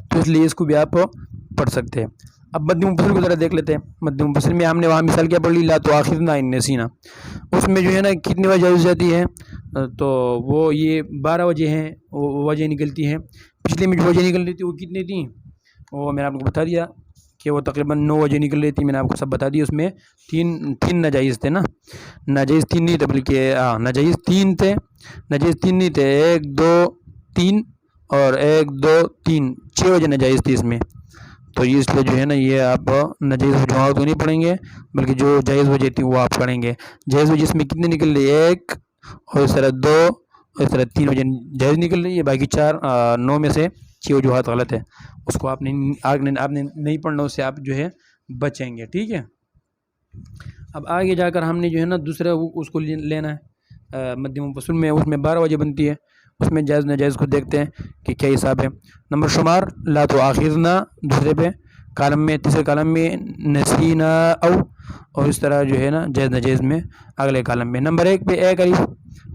تو اس لیے اس کو بھی آپ پڑھ سکتے ہیں. اب مد منفصل کو ذرا دیکھ لیتے ہیں. مد منفصل میں ہم نے وہاں مثال کیا پڑھ لی، لا تؤاخذنا ان نسینا، اس میں جو ہے نا کتنی وجہ ہو جاتی ہے، تو وہ یہ 12 وجہ ہیں، وہ وجہ نکلتی ہیں. پچھلے میں جو وجہ نکل رہی تھی وہ کتنی تھیں، وہ میں نے آپ کو بتا دیا کہ وہ تقریباً 9 وجہ نکل رہی تھی، میں نے آپ کو سب بتا دی. اس میں تین ناجائز تھے نا، ناجائز 3 نہیں تھے، بلکہ ناجائز 3 تھے، ناجائز 3 نہیں تھے، 1 2 3 اور 1 2 3 6 وجہ ناجائز تھی اس میں. تو یہ اس لیے جو ہے نا یہ آپ ناجائز وجوہات کو نہیں پڑھیں گے، بلکہ جو جائز وجہ تھی وہ آپ پڑھیں گے. جائز وجہ اس میں کتنے نکل رہی ہے، 1 اور اس طرح 2 اور اس طرح 3 وجہ جائز نکل رہی ہے، باقی 9 میں سے 6 وجوہات غلط ہے. اس کو آپ نے نہیں پڑھنا، اس سے آپ جو ہے بچیں گے، ٹھیک ہے. اب آگے جا کر ہم نے جو ہے نا دوسرا اس کو لینا ہے مد منفصل میں، اس میں 12 وجہ بنتی ہے، اس میں جائز ناجائز کو دیکھتے ہیں کہ کیا حساب ہے. نمبر شمار لا تؤاخذنا دوسرے پہ کالم میں، تیسرے کالم میں نسینا او، اور اس طرح جو ہے نا جائز ناجائز میں اگلے کالم میں. نمبر 1 پہ 1 الف،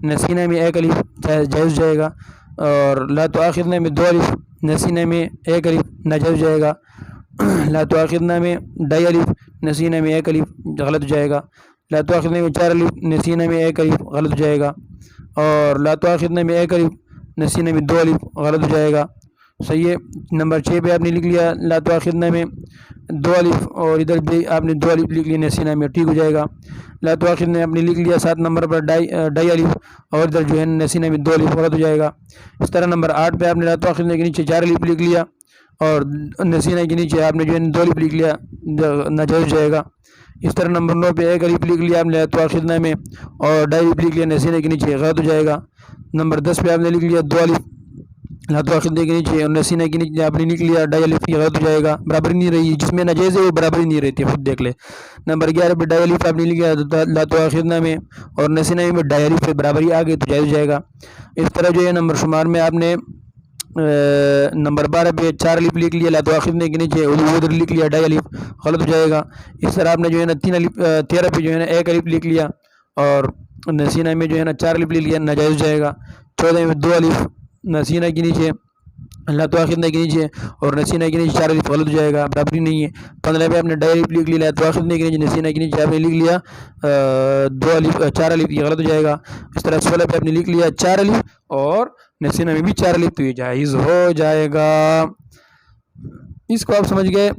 نسینا میں 1 الف جائز جائے گا، اور لا تؤاخذنا میں 2 الف، نسینا میں 1 الف ناجائز جائے گا. لا تؤاخذنا میں ڈائی الف، نسینا میں 1 الف غلط ہو جائے گا. لا تؤاخذنا میں 4 الف، نسینا میں 1 الف غلط ہو جائے گا. اور لا تواخذنا میں ایک الف، نسینا میں دو الف، غلط ہو جائے گا، صحیح ہے۔ نمبر 6 پہ آپ نے لکھ لیا لا تواخذنا میں دو الف اور ادھر بھی آپ نے دو الف لکھ لیا نسینا میں، ٹھیک ہو جائے گا۔ لا تواخذنا میں آپ نے لکھ لیا 7 نمبر پر ڈائی الف اور ادھر جو ہے نسینا میں دو الف، غلط ہو جائے گا۔ اس طرح نمبر 8 پہ آپ نے لا تواخذنا کے نیچے 4 الف لکھ لیا اور نسینا کے نیچے آپ نے جو ہے دو الف لکھ لیا، ناجائز ہو جائے گا۔ اس طرح نمبر 9 پہ ایک الف لکھ لیا آپ نے لا تواخذنا میں اور ڈائی الف لکھ لیا نسینا کے نیچے، غلط ہو جائے گا۔ نمبر 10 پہ آپ نے لکھ لیا دو الف لا تواخذنا کے نیچے اور نسینا کے نیچے آپ نے لکھ لیا ڈائی الف، یہ غلط ہو جائے گا، برابری نہیں رہی، جس میں ناجائز ہے وہ برابری نہیں رہتی، خود دیکھ لے۔ نمبر 11 پہ ڈائی الف آپ نے لکھ لیا لا تواخذنا میں اور نسینا میں ڈائی الف پہ برابری آ گئی تو جائز ہو جائے گا۔ اس طرح جو ہے نمبر شمار میں آپ نے نمبر 12 پہ 4 الف لکھ لیا لا تواخذنا کے نیچے، ادھر لکھ لیا ڈائی الف، غلط ہو جائے گا۔ اس طرح آپ نے جو ہے نا 13 پہ جو ہے نا ایک الف لکھ لیا اور نسینا میں جو ہے نا 4 الف لکھ لیا، ناجائز ہو جائے گا۔ 14 میں 2 الف نسینا کے نیچے لا تواخذنا کے نیچے اور نسینا کے نیچے 4 الف، غلط ہو جائے گا، برابری نہیں ہے۔ 15 پہ آپ نے ڈائی الف لکھ لیا لا تواخذنا کے نیچے، نسینا کے نیچے آپ نے لکھ لیا 4 الف، یہ غلط ہو جائے گا۔ اس طرح 16 پہ آپ نے لکھ لیا 4 الف اور نسینا میں بھی 4 الف، تو یہ جائز ہو جائے گا۔ اس کو آپ سمجھ گئے۔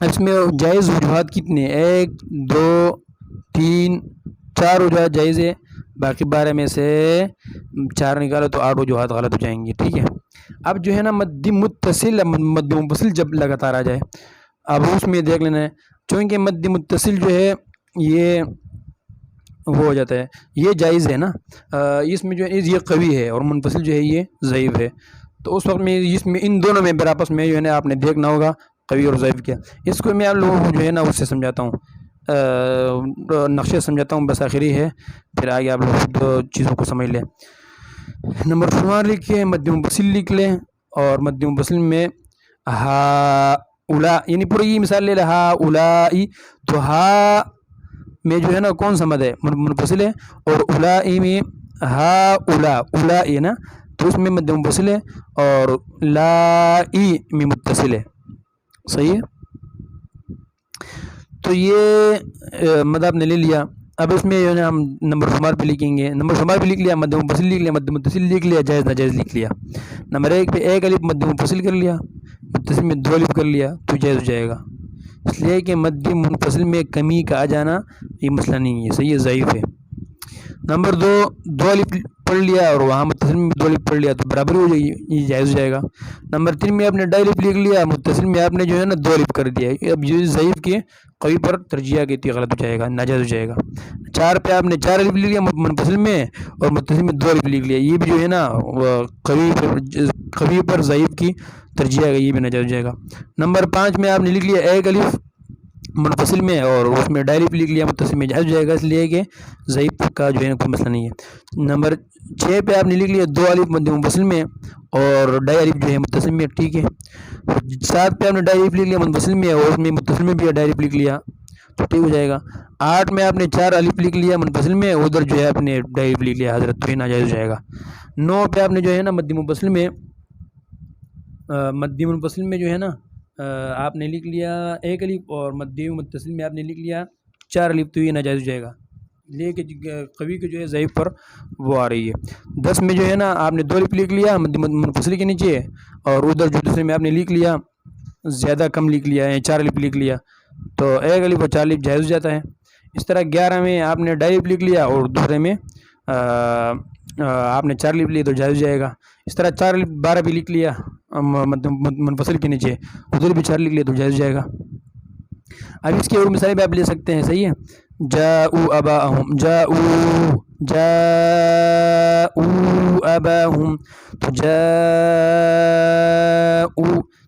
اس میں جائز وجوہات کتنے؟ 1 2 3 4 وجوہات جائز ہے، باقی 12 میں سے 4 نکالو تو 8 وجوہات غلط ہو جائیں گے، ٹھیک ہے۔ اب جو ہے نا مد متصل مد منفصل جب لگاتار آ جائے، اب اس میں دیکھ لینا ہے، چونکہ مد متصل جو ہے یہ وہ ہو جاتا ہے، یہ جائز ہے نا، اس میں جو ہے یہ قوی ہے اور منفصل جو ہے یہ ضعیف ہے، تو اس وقت میں اس میں ان دونوں میں آپس میں جو ہے نا آپ نے دیکھنا ہوگا قوی اور ضعیف کیا۔ اس کو میں آپ لوگوں کو جو ہے نا اس سے سمجھاتا ہوں، نقشے سمجھاتا ہوں، بس آخری ہے، پھر آگے آپ لوگ چیزوں کو سمجھ لیں۔ نمبر شمار لکھیں، مد منفصل لکھ لیں، اور مد منفصل میں ہا اولا، یعنی پورا یہ مثال لے لیں ہا اولائی، تو ہا میں جو ہے نا کون سا مد ہے؟ منفصل ہے، اور اولائی میں ہا اولا اولائی ہے نا، تو اس میں مد منفصل ہے، اور لائی میں متصل ہے، صحیح ہے۔ تو یہ مد آپ نے لے لیا، اب اس میں جو ہے نا ہم نمبر شمار پہ لکھیں گے، نمبر شمار پہ لکھ لیا، مد منفصل لکھ لیا، مد متصل لکھ لیا، جائز ناجائز لکھ لیا۔ نمبر 1 پہ ایک الف مد منفصل کر لیا، متصل میں 2 الف کر لیا تو جائز ہو جائے گا، اس لیے کہ مد منفصل میں کمی کا آ جانا یہ مسئلہ نہیں ہے، صحیح ہے، ضعیف ہے۔ نمبر 2 الف پڑھ لیا اور وہاں متصل میں 2 الف پڑھ لیا تو برابر ہو جائے گی، یہ جائز ہو جائے گا۔ نمبر 3 میں آپ نے ڈائی الف لکھ لیا، متصل میں آپ نے جو ہے نا 2 الف کر دیا، اب یہ ضعیف کے قوی پر ترجیح کی تھی، غلط ہو جائے گا، ناجائز ہو جائے گا۔ 4 پہ آپ نے 4 الف لکھ لیا منفصل میں اور متصل میں 2 الف لکھ لیا، یہ بھی جو ہے نا قوی پر ضعیف کی ترجیح ہے، یہ بھی ناجائز ہو جائے گا۔ نمبر 5 میں آپ نے لکھ لیا ایک الف منفصل میں اور اس میں ڈائی الف لکھ لیا، متصل میں جائز ہو جائے گا، اس لیے کہ ضعیف کا جو ہے نا کوئی مسئلہ نہیں ہے۔ نمبر 6 پہ آپ نے لکھ لیا 2 الف مد منفصل میں اور ڈائی الف جو ہے متصل میں، ٹھیک ہے۔ 7 پہ آپ نے ڈائی الف لکھ لیا منفصل میں اور اس میں متصل میں بھی ڈائی الف لکھ لیا تو ٹھیک ہو جائے گا۔ 8 میں آپ نے 4 الف لکھ لیا منفصل میں، ادھر جو ہے آپ نے ڈائی الف لکھ لیا حضرت، تو یہ ناجائز ہو جائے گا۔ 9 پہ آپ نے جو ہے نا مد منفصل میں جو ہے نا آپ نے لکھ لیا ایک الف اور مد متصل میں آپ نے لکھ لیا 4 الف، تو یہ ناجائز ہو جائے گا، لیکن قوی کے جو ہے ضعیف پر وہ آ رہی ہے۔ 10 میں جو ہے نا آپ نے 2 الف لکھ لیا مد منفصل کے نیچے اور ادھر جو دوسرے میں آپ نے لکھ لیا زیادہ کم لکھ لیا ہے، 4 الف لکھ لیا تو ایک الف اور 4 الف جائز ہو جاتا ہے۔ اس طرح 11 میں آپ نے ڈائی الف لکھ لیا اور دوسرے میں آپ نے 4 الف لیا تو جائز ہو جائے گا۔ اس طرح 4 الف 12 بھی لکھ لیا منفصل کے نیچے، ادھر بھی 4 لکھ لیا تو جائز ہو جائے گا۔ اب اس کی اور مثالیں بھی آپ لے سکتے ہیں، صحیح ہے۔ جاءوا اباهم جاءوا اباهم،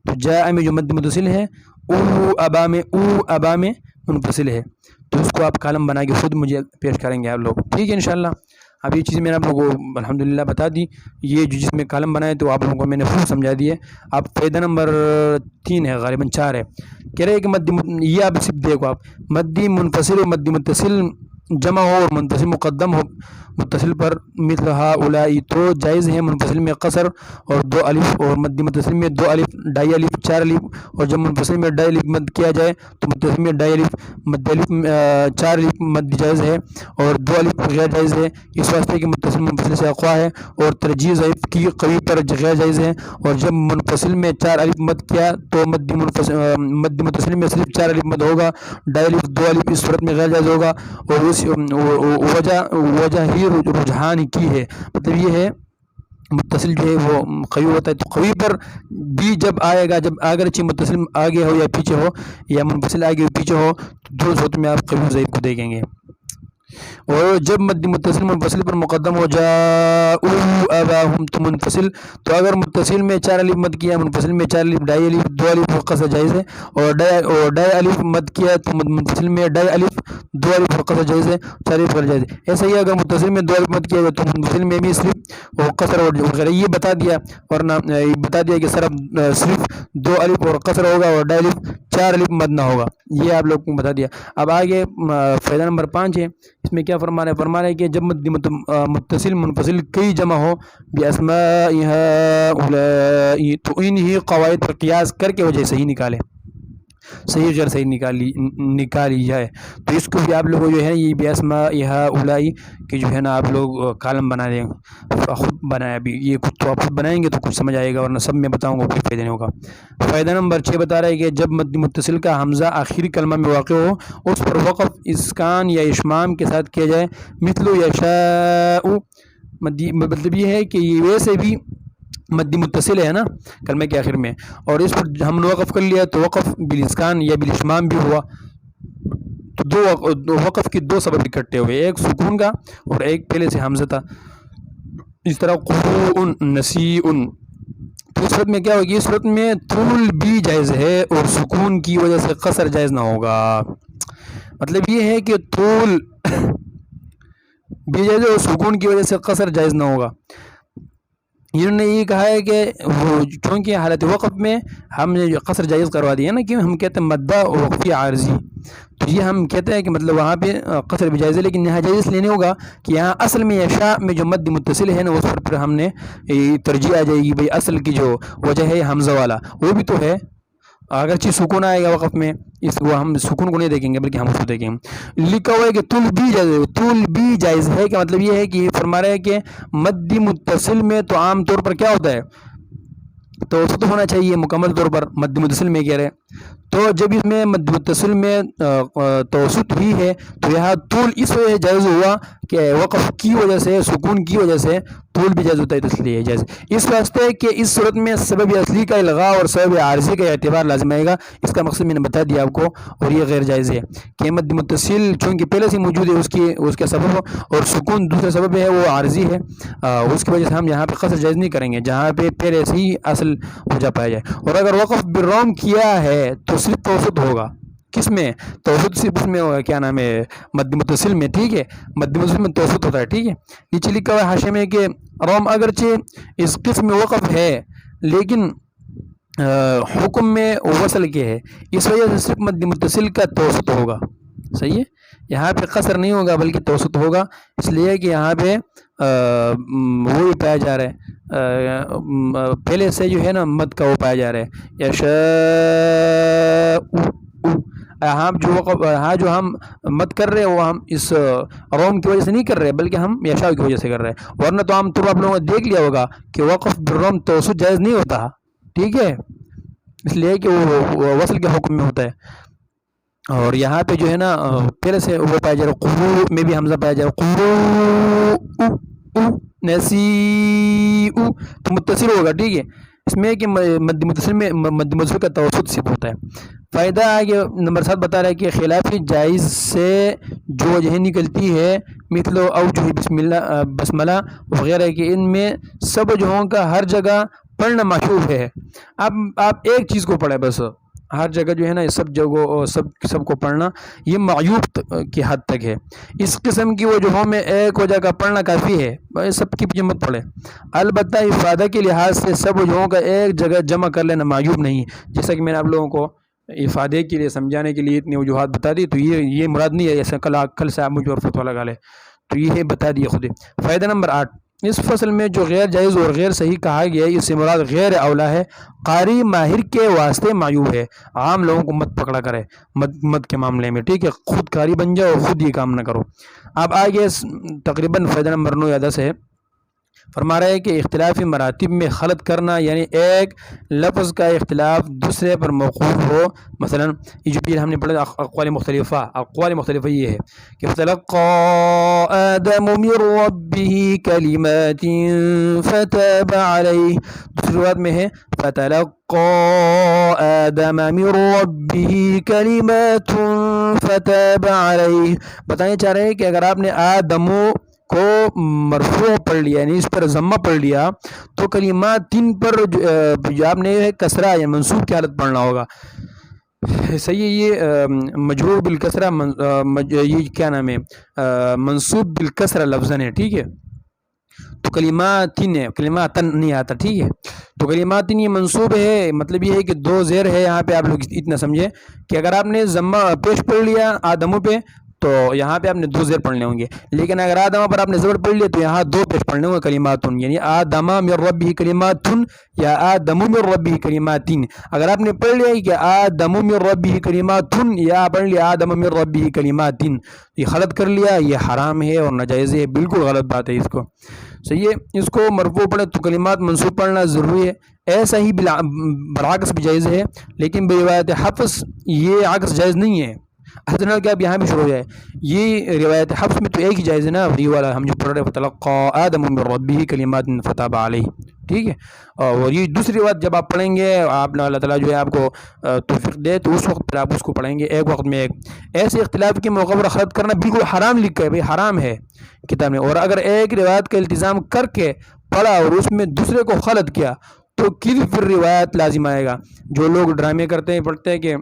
تو جاء میں جو مد متصل ہے، ابا میں منفصل ہے، تو اس کو آپ کالم بنا کے خود مجھے پیش کریں گے آپ لوگ، ٹھیک ہے انشاءاللہ۔ اب یہ چیز میں نے آپ لوگوں کو الحمدللہ بتا دی، یہ جو جس میں کالم بنائے تو آپ لوگوں کو میں نے خوب سمجھا دی ہے۔ اب فائدہ نمبر 3 ہے، غالباً 4 ہے، کہہ رہے ہیں کہ یہ آپ صرف دیکھو، آپ مد منفصل و مد متصل جمع ہو اور منتصل مقدم ہو متصل پر مثل ہؤلاء تو جائز ہے منفصل میں قصر اور 2 الف، اور مد متصل میں 2 الف ڈائی الف 4 الف، اور جب منفصل میں ڈائی الف مد کیا جائے تو متصل میں ڈائی الف مد الف 4 الف مد جائز ہے اور 2 الف غیر جائز ہے، اس واسطے کہ متصل منفصل سے اقوا ہے، اور ترجیح ضعیف کی قوی پر غیر جائز ہے، اور جب منفصل میں 4 الف مد کیا تو مد متصل میں صرف 4 الف مد ہوگا، ڈائی الف 2 الف اس صورت میں غیر جائز ہوگا، اور اس وجہ ہی رجحان کی ہے، مطلب یہ ہے متصل جو ہے وہ قوی ہوتا ہے، تو قوی پر بھی جب آئے گا، جب اگرچہ متصل آگے ہو یا پیچھے ہو یا منفصل آگے ہو پیچھے ہو تو دو صورت میں آپ قوی ضعیف کو دیکھیں گے۔ اور جب مد متصل منفصل پر مقدم ہو جاءوا اباہم تو منفصل، تو اگر متصل میں 4 الف مد کیا، منفصل میں 4 الف ڈائی الف 2 الف قصر جائز ہے، اور ڈائی الف مد کیا تو منفصل میں ڈائی الف 2 الف قصر جائز ہے، 4 الف غیر جائز ہے۔ ایسا ہی اگر متصل میں 2 الف مد کیا تو منفصل میں بھی صرف اور قصر اور غیر یہ بتا دیا، ورنہ بتا دیا کہ صرف 2 الف اور قصر ہوگا اور ڈائی الف 4 الف مد نہ ہوگا، یہ آپ لوگ کو بتا دیا۔ اب آگے فائدہ نمبر 5 ہے، اس میں کیا فرما رہا ہے کہ جب متصل منفصل کئی جمع ہو باسماء هؤلاء تو انہی قواعد پر قیاس کر کے وجہ صحیح نکالے، صحیح غیر صحیح نکالی جائے، تو اس کو بھی آپ لوگوں جو ہے یہ باسماء هؤلاء کہ جو ہے نا آپ لوگ کالم بنا دیں، خود بنایا بھی، یہ کچھ تو آپ خود بنائیں گے تو کچھ سمجھ آئے گا، ورنہ سب میں بتاؤں گا کوئی فائدہ نہیں ہوگا۔ فائدہ نمبر 6 بتا رہا ہے کہ جب مد متصل کا حمزہ آخری کلمہ میں واقع ہو اس پر وقف اسکان یا اشمام کے ساتھ کیا جائے، مثل یشاء، مطلب یہ ہے کہ یہ ویسے بھی مد متصل ہے نا کلمے کے آخر میں، اور اس پر ہم نے وقف کر لیا تو وقف بالاسکان یا بالاشمام بھی ہوا، تو دو وقف کی 2 سبب اکٹھے ہوئے، ایک سکون کا اور ایک پہلے سے حمزہ تھا، اس طرح قروء نسیء، تو اس صورت میں کیا ہوگی، اس صورت میں طول بھی جائز ہے اور سکون کی وجہ سے قصر جائز نہ ہوگا، مطلب یہ ہے کہ طول بھی جائز ہے اور سکون کی وجہ سے قصر جائز نہ ہوگا۔ انہوں نے یہ کہا ہے کہ وہ چونکہ حالت وقف میں ہم نے قصر جائز کروا دیا نا، کہ ہم کہتے ہیں مدہ وقفی عارضی، تو یہ ہم کہتے ہیں کہ مطلب وہاں پہ قصر بھی جائز ہے، لیکن یہاں جائز لینے ہوگا کہ یہاں اصل میں یشاء میں جو مد متصل ہے نا اس پر ہم نے ترجیح آ جائے گی، بھئی اصل کی جو وجہ ہے حمزہ والا وہ بھی تو ہے، اگرچہ سکون آئے گا وقف میں، اس کو ہم سکون کو نہیں دیکھیں گے بلکہ ہم اس کو دیکھیں گے۔ لکھا ہوا ہے کہ طول بھی جائز ہے، طول بھی جائز ہے کہ مطلب یہ ہے کہ فرما رہے ہیں کہ مد متصل میں تو عام طور پر کیا ہوتا ہے، توسط ہونا چاہیے مکمل طور پر، مد متصل میں کہہ رہے ہیں، تو جب اس میں مد متصل میں توسط ہی ہے تو یہاں طول اس وجہ سے جائز ہوا کہ وقف کی وجہ سے، سکون کی وجہ سے طول بھی جائز ہوتا ہے، تو اس لیے جائز، اس واسطے کہ اس صورت میں سبب اصلی کا الغاء اور سبب عارضی کا اعتبار لازم آئے گا، اس کا مقصد میں نے بتا دیا آپ کو، اور یہ غیر جائز ہے کہ مد متصل چونکہ پہلے سے موجود ہے اس کا سبب، اور سکون دوسرا سبب ہے وہ عارضی ہے، اس کی وجہ سے ہم یہاں پہ قصر جائز نہیں کریں گے جہاں پہ پہلے سے ہی اصل وجہ پایا جائے۔ اور اگر وقف بالروم کیا ہے تو صرف توسط ہوگا، کس میں توسط، صرف اس میں ہوگا، کیا نام ہے، مد متصل میں، ٹھیک ہے، مد متصل میں توسط ہوتا ہے، ٹھیک ہے۔ نیچے لکھا ہوا ہے حاشیے میں کہ روم اگرچہ اس قسم میں وقف ہے لیکن حکم میں وصل کے ہے، اس وجہ سے صرف مد متصل کا توسط ہوگا، صحیح ہے، یہاں پہ قصر نہیں ہوگا بلکہ توسط ہوگا، اس لیے کہ یہاں پہ وہی پایا جا رہا ہے، پہلے سے جو ہے نا مد کا وہ پایا جا رہا ہے، یشاء، جو ہم مد کر رہے ہیں وہ ہم اس روم کی وجہ سے نہیں کر رہے بلکہ ہم یشاء کی وجہ سے کر رہے ہیں، ورنہ تو عام طور آپ لوگوں نے دیکھ لیا ہوگا کہ وقف بالروم توسط جائز نہیں ہوتا، ٹھیک ہے، اس لیے کہ وہ وصل کے حکم میں ہوتا ہے، اور یہاں پہ جو ہے نا پہلے سے وہ پایا جا رہا ہے، قروء میں بھی حمزہ پایا جا رہا ہے، قروء نسیء، تو متصل ہوگا، ٹھیک ہے، اس میں کہ مد متصل کا توسط صرف ہوتا ہے۔ فائدہ آگے نمبر 7 بتا رہا ہے کہ خلاف جائز سے جو وجہ نکلتی ہے، مثل اوجہ بسملہ وغیرہ، کہ ان میں سب وجہوں کا ہر جگہ پڑھنا مشہور ہے، اب آپ ایک چیز کو پڑھیں بس، ہر جگہ جو ہے نا سب جگہوں سب کو پڑھنا یہ معیوب کی حد تک ہے، اس قسم کی وجہوں میں ایک وجہ کا پڑھنا کافی ہے، سب کی پیچھے مت پڑھے، البتہ افادہ کے لحاظ سے سب وجہوں کا ایک جگہ جمع کر لینا معیوب نہیں، جیسا کہ میں نے آپ لوگوں کو افادے کے لیے سمجھانے کے لیے اتنی وجوہات بتا دی، تو یہ مراد نہیں ہے ایسا کل سے آپ مجھے اور فتویٰ لگا لے، تو یہ بتا دیا خود. فائدہ نمبر 8، اس فصل میں جو غیر جائز اور غیر صحیح کہا گیا ہے اس سے مراد غیر اولا ہے، قاری ماہر کے واسطے معیوب ہے. عام لوگوں کو مت پکڑا کرے مد کے معاملے میں، ٹھیک ہے، خود قاری بن جاؤ اور خود یہ کام نہ کرو. اب آگے تقریباً فائدہ نمبر 9 یا 10 ہے. فرما رہا ہے کہ اختلافی مراتب میں خلط کرنا، یعنی ایک لفظ کا اختلاف دوسرے پر موقوف ہو. مثلا یہ جو پھر ہم نے پڑھا اقوال مختلفہ یہ ہے کہ فَتَلَقَّى آدَمُ مِن رَبِّهِ كَلِمَاتٍ فَتَابَ عَلَيْهِ. دوسری روایت میں ہے فَتَلَقَّى آدَمَ مِن رَبِّهِ كَلِمَاتٍ فَتَابَ عَلَيْهِ. بتانے چاہ رہے ہیں کہ اگر آپ نے آدمو کو مرفوع پڑھ لیا، یعنی اس پر ضمہ پڑھ لیا، تو کلمات 3 پر جو آپ نے کسرہ یا منصوب کی حالت پڑھنا ہوگا. صحیح ہے، یہ مجرور بالکسرہ، یہ کیا نام ہے، منصوب بالکسرہ لفظاً ہے، ٹھیک ہے. تو کلمات 3 ہے، کلمات نہیں آتا، ٹھیک ہے. تو کلمات 3 یہ منصوب ہے، مطلب یہ ہے کہ 2 زیر ہے یہاں پہ. آپ لوگ اتنا سمجھے کہ اگر آپ نے ضمہ پیش پڑھ لیا آدموں پہ تو یہاں پہ آپ نے 2 زیر پڑھنے ہوں گے، لیکن اگر آدمہ پر آپ نے زبر پڑھ لیا تو یہاں 2 پیش پڑھنے ہوں گے، کلماتن، یعنی آدمہ من ربہ کلماتن یا آدم من ربہ کلماتن. اگر آپ نے پڑھ لیا کہ آدم من ربہ کلماتن یا پڑھ لیا آدم من ربہ کلماتن، یہ غلط کر لیا، یہ حرام ہے اور ناجائز ہے، بالکل غلط بات ہے. اس کو صحیح ہے، اس کو مرفوع پڑھے تو کلمات منصوب پڑھنا ضروری ہے. ایسا ہی برعکس بھی جائز ہے، لیکن بروایت حفص یہ عکس جائز نہیں ہے. حضرت کہ اب یہاں بھی شروع ہو جائے، یہ روایت حفص میں تو ایک ہی جائز ہے نا، یہ والا ہم جو پڑھ رہے فَتَلَقَّى آدَمُ مِن رَبِّهِ كَلِمَاتٍ فَتَابَ عَلَيْهِ، ٹھیک ہے. اور یہ دوسری روایت جب آپ پڑھیں گے، آپ اللہ تعالیٰ جو ہے آپ کو توفیق دے تو اس وقت پھر آپ اس کو پڑھیں گے ایک وقت میں ایک. ایسے اختلاف کے موقع پر خلط کرنا بالکل حرام لکھا ہے، بھائی حرام ہے کتاب میں. اور اگر ایک روایت کا التزام کر کے پڑھا اور اس میں دوسرے کو خلط کیا تو پھر روایت لازم آئے گا. جو لوگ ڈرامے کرتے ہیں، پڑھتے ہیں کہ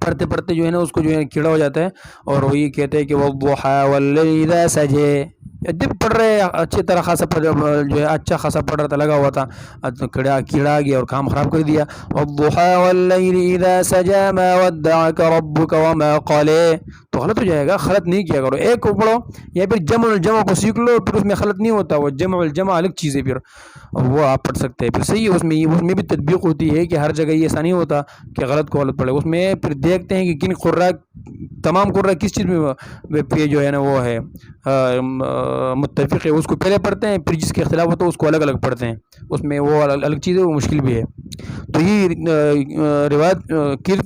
پڑھتے پڑھتے جو ہے نا اس کو جو ہے کیڑا ہو جاتا ہے اور وہ یہ کہتے ہیں کہ وَالضُّحَىٰ وَاللَّيْلِ إِذَا سَجَىٰ. جب پڑھ رہے اچھی طرح خاصا جو ہے اچھا خاصا پڑھ رہا تھا، لگا ہوا تھا، کیڑا آ گیا اور کام خراب کر دیا. وَالضُّحَىٰ وَاللَّيْلِ إِذَا سَجَىٰ مَا وَدَّعَكَ رَبُّكَ وَمَا قَلَىٰ. تو غلط ہو جائے گا، غلط نہیں کیا کرو. ایک کو پڑھو یا پھر جمع الجمع کو سیکھ لو، پھر اس میں غلط نہیں ہوتا. وہ جمع الجمع الگ چیز ہے، پھر وہ آپ پڑھ سکتے ہیں. پھر صحیح ہے، اس میں بھی تطبیق ہوتی ہے کہ ہر جگہ یہ ایسا نہیں ہوتا کہ غلط کو غلط پڑھے. اس میں پھر دیکھتے ہیں کہ کن قرہ، تمام قرہ کس چیز میں پہ جو ہے نا وہ ہے متفق ہے، اس کو پہلے پڑھتے ہیں، پھر جس کے اختلاف ہوتا ہے اس کو الگ الگ پڑھتے ہیں. اس میں وہ الگ چیز ہے، وہ مشکل بھی ہے. تو یہ روایت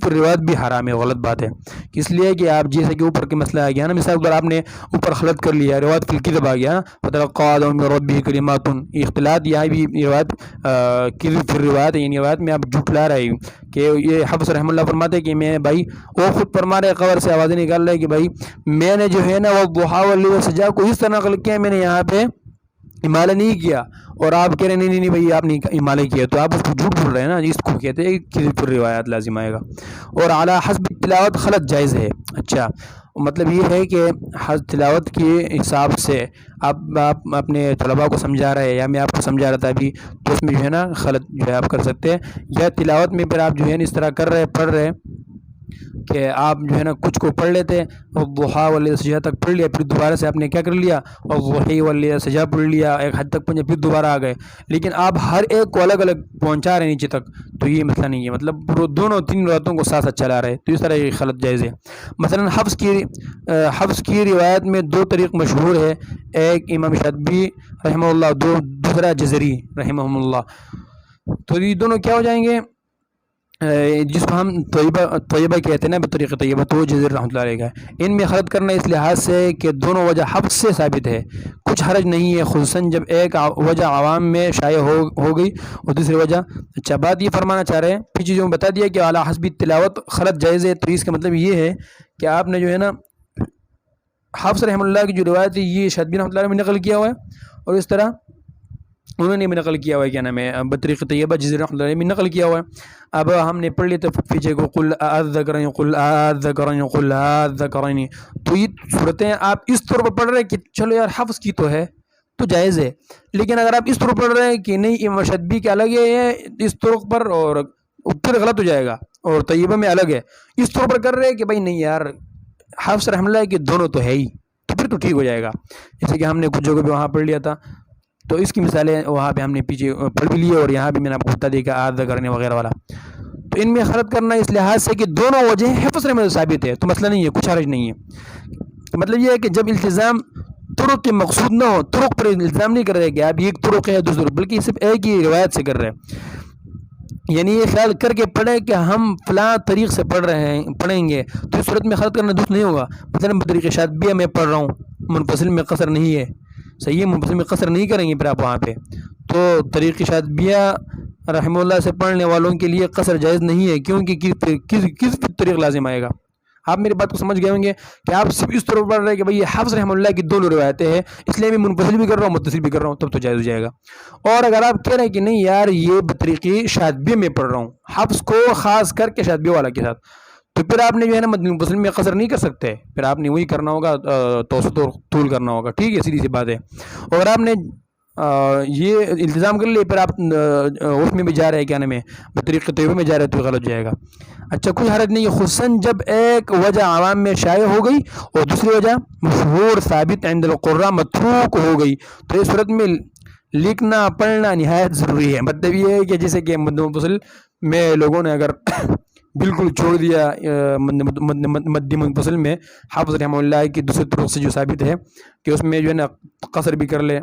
پھر روایت بھی حرام ہے، غلط بات ہے. اس لیے کہ آپ جیسے کہ اوپر کے مسئلہ آ گیا نا، مثال اگر آپ نے اوپر غلط کر لیا، روایت فی الکذب آ گیا، فَتَلَقَّىٰ آدَمُ مِن رَبِّهِ كَلِمَاتٍ، اختلاط یہاں بھی روایت پھر روایت ہے، یعنی روایت میں آپ جھٹلا رہے کہ یہ حفص رحمہ اللہ فرماتے ہیں کہ میں بھائی وہ خود فرما رہے، قبر سے آوازیں نکال رہے کہ بھائی میں نے جو ہے نا وہ ضحیٰ واللیل سجا کو اس طرح نقل کیا، میں نے یہاں پہ امالہ نہیں کیا. اور آپ کہہ رہے ہیں نہیں بھائی آپ نے امالہ کیا، تو آپ اس کو جھوٹ بول رہے ہیں نا، اس کو کہتے ہیں کہ پھر روایات لازم آئے گا. اور اعلیٰ حسب تلاوت خلط جائز ہے. اچھا، مطلب یہ ہے کہ تلاوت کے حساب سے آپ اپنے طلباء کو سمجھا رہے ہیں یا میں آپ کو سمجھا رہا تھا ابھی، تو اس میں جو ہے نا غلط جو ہے آپ کر سکتے ہیں. یا تلاوت میں پھر آپ جو ہے نا اس طرح کر رہے پڑھ رہے کہ آپ جو ہے نا کچھ کو پڑھ لیتے اور ضحیٰ واللیل سجا تک پڑھ لیا، پھر دوبارہ سے آپ نے کیا کر لیا اور ضحیٰ واللیل سجا پڑھ لیا، ایک حد تک پہنچے، پھر دوبارہ آ گئے، لیکن آپ ہر ایک کو الگ الگ پہنچا رہے ہیں نیچے تک. تو یہ مسئلہ نہیں ہے، مطلب دونوں 3 روایتوں کو ساتھ ساتھ چلا رہے، تو اس طرح یہ غلط جائز ہے. مثلا حفص کی روایت میں 2 طریق مشہور ہے، ایک امام شاطبی رحمہ اللہ، دوسرا جزری رحمہ اللہ. تو یہ دونوں کیا ہو جائیں گے، جس کو ہم طیبہ کہتے ہیں نا، بطریق طیبہ، تو وہ جزر رحمۃ اللہ علیہ کا. ان میں خلط کرنا اس لحاظ سے کہ دونوں وجہ حفص سے ثابت ہے، کچھ حرج نہیں ہے، خصوصاً جب ایک وجہ عوام میں شائع ہو گئی اور دوسری وجہ. اچھا، بات یہ فرمانا چاہ رہے ہیں، پیچھے جو بتا دیا کہ اعلیٰ حسب تلاوت خلط جائز ہے، تو اس کا مطلب یہ ہے کہ آپ نے جو ہے نا حفص رحمۃ اللہ کی جو روایت ہے یہ شاطبی رحمۃ اللہ علیہ میں نقل کیا ہوا ہے، اور اس طرح انہوں نے بھی نقل کیا ہوا ہے، کیا نام ہے، بطریق طیبہ جزر رحمۃ اللہ علیہ میں نقل کیا ہوا ہے. اب ہم نے پڑھ لیے تو پیچھے کو قل اذکرین قل اذکرین قل اذکرین، تو یہ صورتیں آپ اس طور پر پڑھ رہے ہیں کہ چلو یار حفظ کی تو ہے تو جائز ہے، لیکن اگر آپ اس طور پڑھ رہے ہیں کہ نہیں امام شاطبی کے الگ ہے اس طرق پر، اور پھر غلط ہو جائے گا، اور طیبہ میں الگ ہے، اس طور پر کر رہے ہیں کہ بھائی نہیں یار حفص رحمۃ اللہ کہ دونوں تو ہے ہی، تو پھر تو ٹھیک ہو جائے گا. جیسے کہ ہم نے کچھ جگہوں پہ وہاں پڑھ لیا تھا، تو اس کی مثالیں وہاں پہ ہم نے پیچھے پڑھ بھی لی اور یہاں بھی میں نے آپ کو بتا دیا کہ آدھا کرنے وغیرہ والا. تو ان میں خلط کرنا اس لحاظ سے کہ دونوں وجہ حفظ رحمۃ ثابت ہے، تو مسئلہ نہیں ہے، کچھ حرج نہیں ہے. مطلب یہ ہے کہ جب التزام طرق کے مقصود نہ ہو، طرق پر التزام نہیں کر رہے کہ آپ ایک طرق ہے دوسرے، بلکہ صرف ایک ہی روایت سے کر رہے ہیں. یعنی یہ خیال کر کے پڑھے کہ ہم فلاں طریق سے پڑھیں گے، تو اس صورت میں خلط کرنا درست نہیں ہوگا. مثلا بطریق شاطبیہ میں پڑھ رہا ہوں، منفصل میں قصر نہیں ہے، صحیح ہے، منفصل میں قصر نہیں کریں گے پھر آپ وہاں پہ. تو طریق شاطبیہ رحمہ اللہ سے پڑھنے والوں کے لیے قصر جائز نہیں ہے، کیونکہ کس طریق لازم آئے گا. آپ میری بات کو سمجھ گئے ہوں گے کہ آپ صرف اس طرح پڑھ رہے ہیں کہ بھائی یہ حفظ رحمہ اللہ کی دونوں روایتیں ہیں، اس لیے میں منفصل بھی کر رہا ہوں متصل بھی کر رہا ہوں، تب تو جائز ہو جائے گا. اور اگر آپ کہہ رہے ہیں کہ نہیں یار یہ بطریقی شاطبیہ میں پڑھ رہا ہوں، حفظ کو خاص کر کے شاطبیہ والا کے ساتھ، تو پھر آپ نے جو ہے نا منفصل میں قصر نہیں کر سکتے، پھر آپ نے وہی کرنا ہوگا، توسط اور طول کرنا ہوگا. ٹھیک ہے، سیدھی سی بات ہے. اور آپ نے یہ التزام کر لیے، پھر آپ اس میں بھی جا رہے ہیں، کیا نام ہے، بطریق طیبہ میں جا رہے تو غلط ہو جائے گا. اچھا، کوئی حرج نہیں ہے، خصوصاً جب ایک وجہ عوام میں شائع ہو گئی اور دوسری وجہ مشہور ثابت عند القراء متروک ہو گئی، تو اس صورت میں لکھنا پڑھنا نہایت ضروری ہے. مطلب یہ ہے کہ جیسے کہ منفصل میں لوگوں نے اگر بالکل چھوڑ دیا، مد منفصل میں حافظ رحمہ اللہ کی دوسرے طرق سے جو ثابت ہے کہ اس میں جو ہے نا قصر بھی کر لے،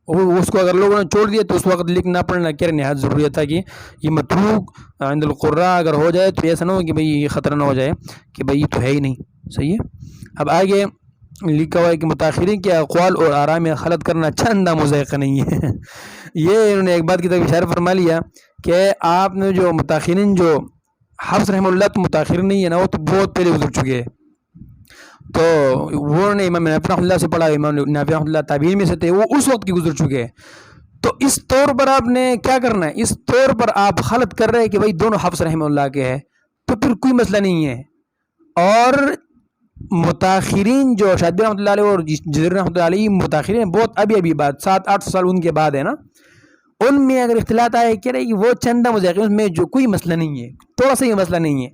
اس کو اگر لوگوں نے چھوڑ دیا تو اس وقت لکھنا پڑھنا کیا نہایت ضروریت تھا کہ یہ متروک عند القراء اگر ہو جائے تو ایسا نہ ہو کہ بھئی یہ خطرہ نہ ہو جائے کہ بھئی یہ تو ہے ہی نہیں. صحیح ہے. اب آگے لکھا ہوا ہے کہ متاخرین کے اقوال اور آراء میں خلط کرنا چندہ مضحک نہیں ہے. یہ انہوں نے ایک بات کی طرف اشارہ فرما لیا کہ آپ نے جو متاخرین، جو حفظ رحمہ اللہ تو متاخرین نہیں ہے نا، وہ تو بہت پہلے گزر چکے ہیں. تو وہ نے امام نافع رحمۃ اللہ سے پڑھا، امام نافع رحمۃ اللہ تابعین میں سے تھے، وہ اس وقت کی گزر چکے ہیں. تو اس طور پر آپ نے کیا کرنا ہے، اس طور پر آپ خلط کر رہے ہیں کہ بھائی دونوں حفظ رحمہ اللہ کے ہیں، تو پھر کوئی مسئلہ نہیں ہے. اور متاخرین جو شاطبی رحمۃ اللہ علیہ اور جزری رحمۃ اللہ علیہ متاخرین بہت ابھی بات 7-8 سال ان کے بعد ہے نا، ان میں اگر اختلاط آئے کہہ رہے کہ وہ چندہ مذاکرات میں جو کوئی مسئلہ نہیں ہے، تھوڑا سا یہ مسئلہ نہیں ہے.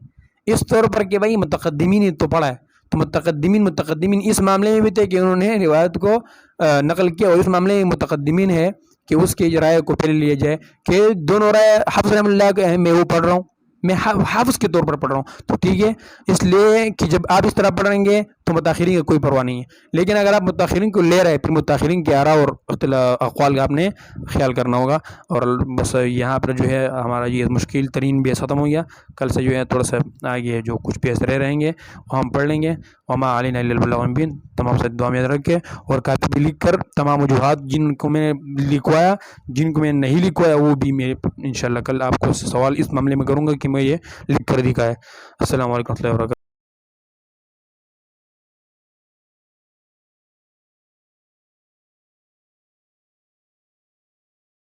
اس طور پر کہ بھائی متقدمین نے تو پڑھا ہے، تو متقدمین اس معاملے میں بھی تھے کہ انہوں نے روایت کو نقل کیا، اور اس معاملے میں متقدمین ہے کہ اس کی رائے کو پہلے لیا جائے کہ دونوں رائے حفظ رحمہ اللہ کے ہیں، میں وہ پڑھ رہا ہوں، میں حافظ کے طور پر پڑھ رہا ہوں، تو ٹھیک ہے. اس لیے کہ جب آپ اس طرح پڑھیں گے تو متاخرین کی کوئی پرواہ نہیں ہے. لیکن اگر آپ متاخرین کو لے رہے ہیں، پھر متاخرین کے آراء اور اقوال کا آپ نے خیال کرنا ہوگا. اور بس یہاں پر جو ہے ہمارا یہ مشکل ترین بیس ختم ہو گیا. کل سے جو ہے تھوڑا سا آگے جو کچھ بیس رہیں گے وہ ہم پڑھ لیں گے. وما علینا الا البلاغ المبین. تمام سے دعا میں یاد رکھ کے اور کاپی بھی لکھ کر تمام وجوہات جن کو میں نے لکھوایا، جن کو میں نے نہیں لکھوایا، وہ بھی میں انشاءاللہ کل آپ کو سوال اس معاملے میں کروں گا کہ میں یہ لکھ کر دکھایا. السلام علیکم و رحمۃ اللہ وبرکاتہ.